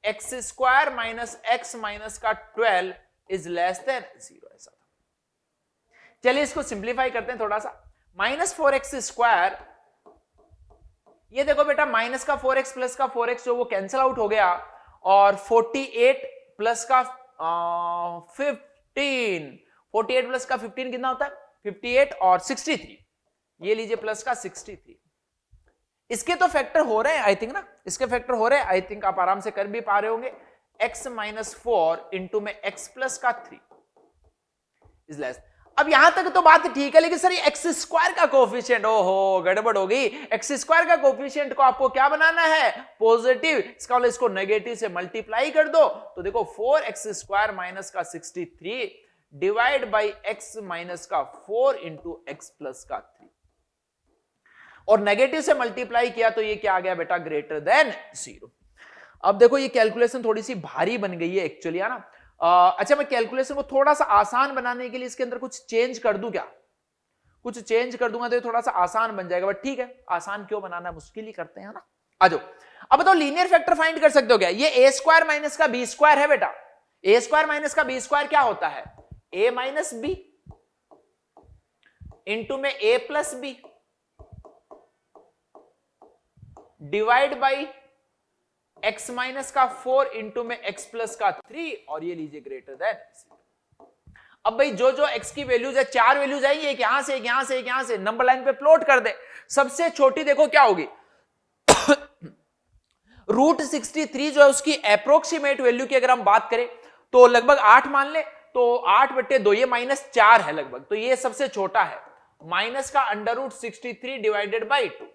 x square minus x minus का 12 इज लेस देन 0, ऐसा था। चलिए इसको सिंप्लीफाई करते हैं थोड़ा सा। माइनस 4x स्क्वायर, ये देखो बेटा माइनस का 4x प्लस का 4x जो वो कैंसिल आउट हो गया, और 48 प्लस का 15, 48 प्लस का 15 कितना होता है, 58 और 63, ये लीजिए प्लस का 63। इसके तो फैक्टर हो रहे हैं आई थिंक ना, इसके फैक्टर हो रहे हैं आई थिंक, आप आराम से कर भी पा रहे होंगे। x माइनस 4 इंटू में x प्लस का 3 इज लेस। अब यहां तक तो बात ठीक है, लेकिन सर ये एक्स स्क्वायर का कोफिशिएंट, ओहो गड़बड़ हो गई। एक्स स्क्वायर का कोफिशिएंट को आपको क्या बनाना है, पॉजिटिव। इसका मतलब इसको नेगेटिव से मल्टीप्लाई कर दो, तो देखो 4x स्क्वायर माइनस का 63 डिवाइड बाई x माइनस का 4 इंटू एक्स प्लस का 3, और नेगेटिव से मल्टीप्लाई किया तो ये क्या आ गया बेटा, ग्रेटर देन 0। अब देखो ये कैलकुलेशन थोड़ी सी भारी बन गई है एक्चुअली, है ना। अच्छा मैं कैलकुलेशन को थोड़ा सा आसान बनाने के लिए इसके अंदर कुछ चेंज कर दूं क्या, कुछ चेंज कर दूंगा तो ये थोड़ा सा आसान बन जाएगा, बट ठीक है आसान क्यों बनाना, मुश्किल ही करते हैं ना। आ जाओ, अब तो लीनियर फैक्टर फाइंड कर सकते हो क्या, ये ए स्क्वायर माइनस का बी स्क्वायर है बेटा। ए स्क्वायर माइनस का बी स्क्वायर क्या होता है, ए माइनस बी इंटू में A plus B divide by x minus का 4 इंटू में x प्लस का 3, और ये लीजिए ग्रेटर देन। अब भाई जो जो x की वैल्यूज है, 4 वैल्यूज आई, एक यहां से एक यहां से एक यहां से, नंबर लाइन पे प्लॉट कर दे। सबसे छोटी देखो क्या होगी रूट 63 जो है उसकी अप्रोक्सीमेट वैल्यू की अगर हम बात करें तो लगभग 8 मान ले, तो 8/2 ये -4 है लगभग, तो ये सबसे छोटा है। माइनस का अंडर रूट 63 डिवाइडेड बाई 2,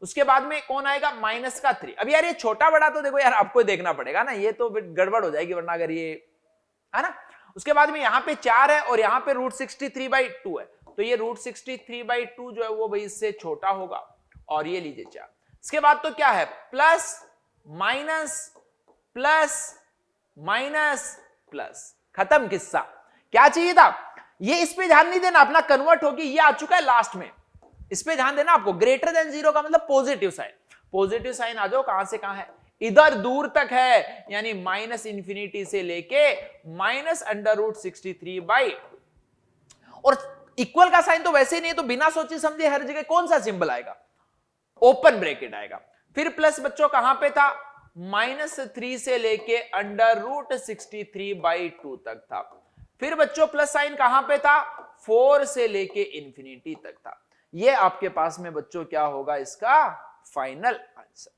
उसके बाद में कौन आएगा, माइनस का 3। अब यार ये छोटा बड़ा तो देखो यार आपको देखना पड़ेगा ना, ये तो गड़बड़ हो जाएगी वरना, अगर ये है ना। उसके बाद में यहां पे 4 है और यहां पे रूट 63/2 है, तो ये रूट 63/2 जो है वो भाई इससे छोटा होगा, और ये लीजिए 4। इसके बाद तो क्या है, plus minus plus minus plus, खत्म किस्सा। क्या चाहिए था, ये इस पे ध्यान नहीं देना, अपना कन्वर्ट होगी, ये आ चुका है लास्ट में, इस पे ध्यान देना आपको। ग्रेटर देन 0 का मतलब पॉजिटिव साइन, पॉजिटिव साइन आ जाओ, कहां से कहां है, इधर दूर तक है, यानी माइनस इंफिनिटी से लेके माइनस अंडर रूट 63/2। और इक्वल का साइन तो वैसे ही नहीं है, तो बिना सोचे समझे हर जगह कौन सा सिंबल आएगा, ओपन ब्रैकेट आएगा। फिर प्लस बच्चों कहां पे था, -3 से लेके अंडर रूट 63/2 तक था। फिर बच्चों प्लस साइन कहां पे था, 4 से लेके इंफिनिटी तक था। ये आपके पास में बच्चों क्या होगा, इसका फाइनल आंसर।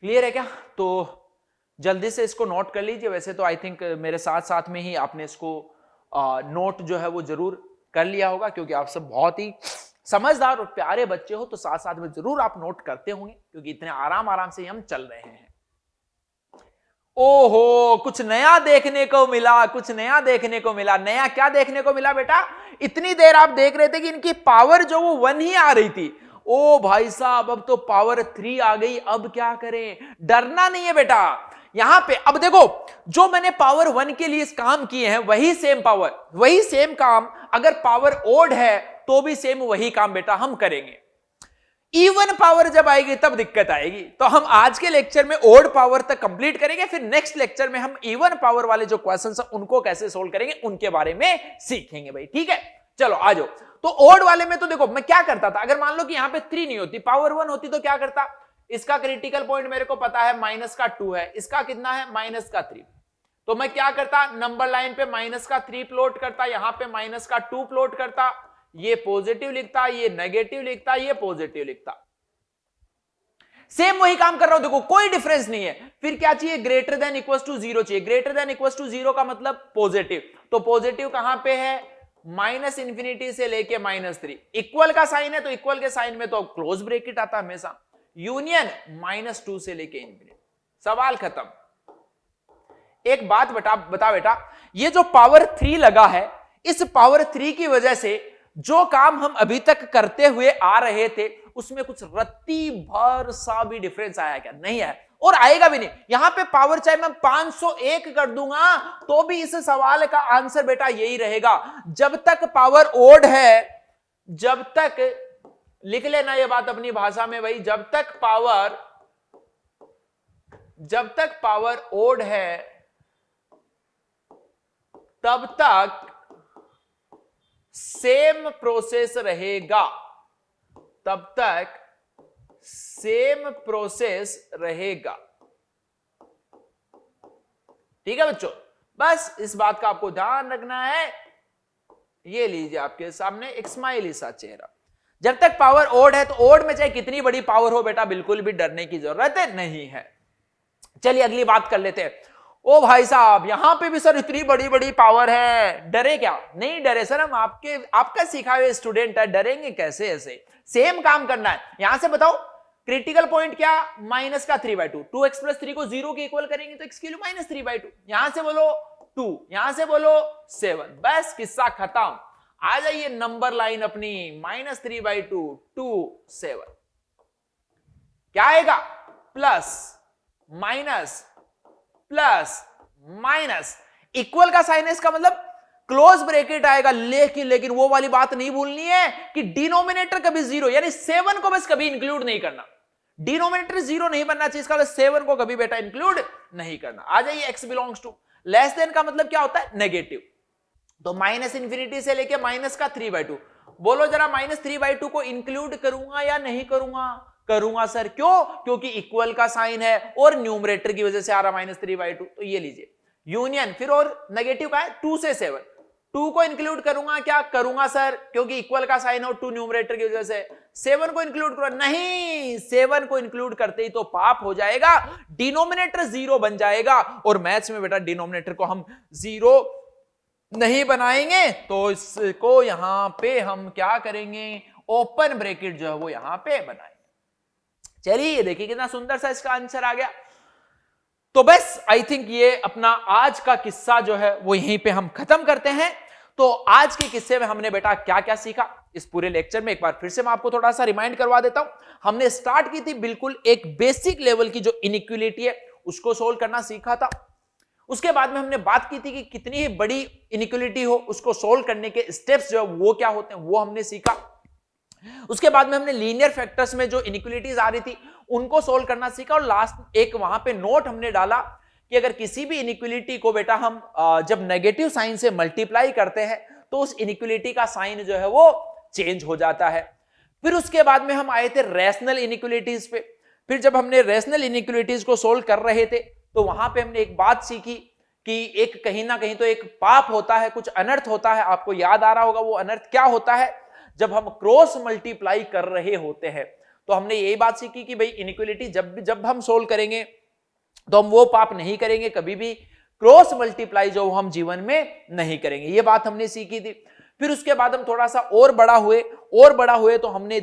क्लियर है क्या, तो जल्दी से इसको नोट कर लीजिए। वैसे तो आई थिंक मेरे साथ साथ में ही आपने इसको नोट जो है वो जरूर कर लिया होगा, क्योंकि आप सब बहुत ही समझदार और प्यारे बच्चे हो, तो साथ साथ में जरूर आप नोट करते होंगे, क्योंकि इतने आराम आराम से हम चल रहे हैं। ओहो कुछ नया देखने को मिला, कुछ नया देखने को मिला। नया क्या देखने को मिला बेटा, इतनी देर आप देख रहे थे कि इनकी पावर जो वो 1 ही आ रही थी, ओ भाई साहब अब तो पावर 3 आ गई, अब क्या करें। डरना नहीं है बेटा, यहां पे अब देखो जो मैंने पावर 1 के लिए काम किए हैं वही सेम पावर, वही सेम काम अगर पावर ओड है तो भी सेम वही काम बेटा हम करेंगे। इवन पावर जब आएगी तब दिक्कत आएगी, तो हम आज के लेक्चर में ओड पावर तक कंप्लीट करेंगे, फिर नेक्स्ट लेक्चर में हम इवन पावर वाले जो क्वेश्चंस हैं उनको कैसे सोल्व करेंगे उनके बारे में सीखेंगे भाई, ठीक है। चलो आ जाओ। तो ओड वाले में तो देखो मैं क्या करता था, अगर मान लो कि यहां पे 3 नहीं होती, पावर 1 होती तो क्या करता, इसका क्रिटिकल पॉइंट मेरे को पता है -2 है, इसका कितना है -3। तो मैं क्या करता, नंबर लाइन पे -3 प्लॉट करता, यहां पे -2 प्लॉट करता, ये पॉजिटिव लिखता, ये नेगेटिव लिखता, ये पॉजिटिव लिखता। सेम वही काम कर रहा हूं, देखो कोई डिफरेंस नहीं है। फिर क्या चाहिए, ग्रेटर देन इक्वल टू 0 चाहिए। ग्रेटर देन इक्वल टू 0 का मतलब पॉजिटिव, तो पॉजिटिव कहां पे है, -∞ से लेके -3। इक्वल का साइन है तो इक्वल के साइन में तो क्लोज ब्रैकेट आता हमेशा। यूनियन -2 से लेके इन्फिनिटी, सवाल खत्म। एक बात बता बेटा, ये जो पावर 3 लगा है, इस पावर 3 की वजह से जो काम हम अभी तक करते हुए आ रहे थे उसमें कुछ रत्ती भर सा भी डिफरेंस आया क्या, नहीं है, और आएगा भी नहीं। यहां पे पावर चाहे मैं 501 कर दूंगा तो भी इस सवाल का आंसर बेटा यही रहेगा। जब तक पावर ओड है, जब तक, लिख लेना ये बात अपनी भाषा में भाई, जब तक पावर ओड है तब तक सेम प्रोसेस रहेगा, तब तक सेम प्रोसेस रहेगा। ठीक है बच्चों, बस इस बात का आपको ध्यान रखना है। ये लीजिए आपके सामने एक स्माइली सा चेहरा। जब तक पावर ओड है तो ओड में चाहे कितनी बड़ी पावर हो बेटा, बिल्कुल भी डरने की जरूरत नहीं है। चलिए अगली बात कर लेते हैं। ओ भाई साहब, यहां पे भी सर इतनी बड़ी बड़ी पावर है, डरे क्या? नहीं डरे सर, हम आपका सिखाए हुए स्टूडेंट है, डरेंगे कैसे? ऐसे सेम काम करना है। यहां से बताओ क्रिटिकल पॉइंट क्या, -3/2। 2x + 3 को 0 के इक्वल करेंगे तो x की वैल्यू -3/2। यहां से बोलो 2, यहां से बोलो 7, बस किस्सा खत्म। आ जाइए नंबर लाइन अपनी, -3/2 2 7, क्या आएगा, plus minus plus minus, equal का साइन है, इसका मतलब क्लोज ब्रैकेट आएगा। लेकिन वो वाली बात नहीं भूलनी है कि डिनोमिनेटर कभी 0, यानी 7 को बस कभी इंक्लूड नहीं करना। डिनोमिनेटर 0 नहीं बनना चाहिए, इसका मतलब 7 को कभी बेटा इंक्लूड नहीं करना। आ जाइए x belongs to, less than का मतलब क्या होता है, नेगेटिव। तो -∞ से लेके -3/2, बोलो जरा -3/2 को इंक्लूड करूंगा या नहीं करूंगा? करूंगा सर, क्यों? क्योंकि इक्वल का साइन है और न्यूमरेटर की वजह से आ रहा -3/2। तो ये लीजिए यूनियन, फिर और नेगेटिव का है 2 से 7, 2 को इंक्लूड करूंगा क्या? करूंगा सर, क्योंकि इक्वल का साइन और 2 न्यूमरेटर की वजह से। 7 को इंक्लूड करो, नहीं, 7 को इंक्लूड करते ही तो पाप हो जाएगा, डिनोमिनेटर 0 बन जाएगा। और मैथ्स में बेटा डिनोमिनेटर को हम 0 नहीं बनाएंगे तो इसको यहां पे हम क्या करेंगे, ओपन ब्रैकेट जो है वो यहां पे बनाएंगे। चलिए देखिए कितना सुंदर सा इसका आंसर आ गया। तो बस आई थिंक ये अपना आज का किस्सा जो है वो यहीं पे हम खत्म करते हैं। तो आज के किस्से में हमने बेटा क्या क्या सीखा, इस पूरे लेक्चर में एक बार फिर से मैं आपको थोड़ा सा रिमाइंड करवा देता हूं। हमने स्टार्ट की थी बिल्कुल एक बेसिक लेवल की जो इनइक्वालिटी है उसको सोल्व करना सीखा था। उसके बाद में हमने बात की थी कि कितनी ही बड़ी इनइक्वालिटी हो उसको सोल्व करने के स्टेप्स जो है वो क्या होते हैं वो हमने सीखा। उसके बाद में हमने लीनियर फैक्टर्स में जो इनइक्वालिटीज आ रही थी उनको सोल्व करना सीखा। और लास्ट एक वहां पे नोट हमने डाला कि अगर किसी भी इनइक्वालिटी को बेटा हम जब नेगेटिव साइन से मल्टीप्लाई करते हैं तो उस इनइक्वालिटी का साइन जो है वो चेंज हो जाता है। फिर उसके बाद में हम आए थे रैशनल इनइक्वालिटीज पे। फिर जब हमने रैशनल इनइक्वालिटीज को सोल्व कर रहे थे तो वहां पे हमने एक बात सीखी कि एक कहीं ना कहीं तो एक पाप होता है, कुछ अनर्थ होता है। आपको याद आ रहा होगा वो अनर्थ क्या होता है, जब हम क्रॉस मल्टीप्लाई कर रहे होते हैं। तो हमने यही बात सीखी कि भाई इनइक्वालिटी जब हम सोल्व करेंगे तो हम वो पाप नहीं करेंगे, कभी भी क्रॉस मल्टीप्लाई जो हम जीवन में नहीं करेंगे, ये बात हमने सीखी थी। फिर उसके बाद हम थोड़ा सा और बड़ा हुए तो हमने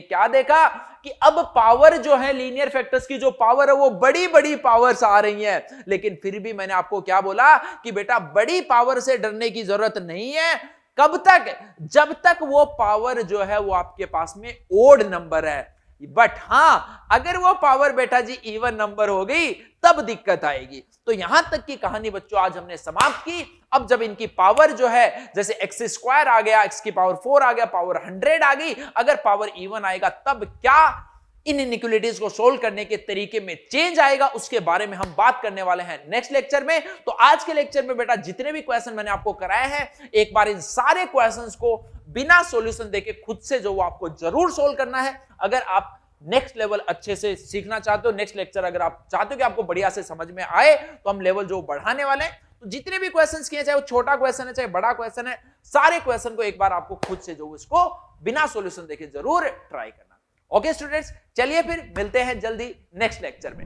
क्या देखा कि अब पावर जो है लीनियर फैक्टर्स की जो पावर है वो बड़ी बड़ी पावर्स आ रही हैं। लेकिन फिर भी मैंने आपको क्या बोला कि बेटा बड़ी पावर से डरने की जरूरत नहीं है। कब तक? जब तक वो पावर जो है वो आपके पास में ओड नंबर है। बट हां, अगर वो पावर बेटा जी इवन नंबर हो गई तब दिक्कत आएगी। तो यहां तक की कहानी बच्चों आज हमने समाप्त की। अब जब इनकी पावर जो है जैसे x² आ गया, x की पावर 4 आ गया, पावर 100 आ गई, अगर पावर इवन आएगा तब क्या इन इनइक्वालिटीज को सोल्व करने के तरीके में चेंज आएगा, उसके बारे में हम बात करने वाले हैं नेक्स्ट लेक्चर में। तो आज के लेक्चर में बेटा जितने भी क्वेश्चन मैंने आपको कराए हैं, एक बार इन सारे क्वेश्चंस को बिना सॉल्यूशन देके खुद से जो वो आपको जरूर सोल्व करना है। अगर आप नेक्स्ट लेवल अच्छे से सीखना चाहते हो, नेक्स्ट लेक्चर अगर आप चाहते हो कि आपको बढ़िया से समझ में आए, तो हम लेवल जो बढ़ाने वाले हैं, तो जितने भी क्वेश्चंस किए, चाहे वो छोटा क्वेश्चन है चाहे बड़ा क्वेश्चन है, सारे क्वेश्चन को एक बार आपको खुद से जो इसको बिना सॉल्यूशन देखे जरूर ट्राई करना। ओके स्टूडेंट्स, चलिए फिर मिलते हैं जल्दी नेक्स्ट लेक्चर में।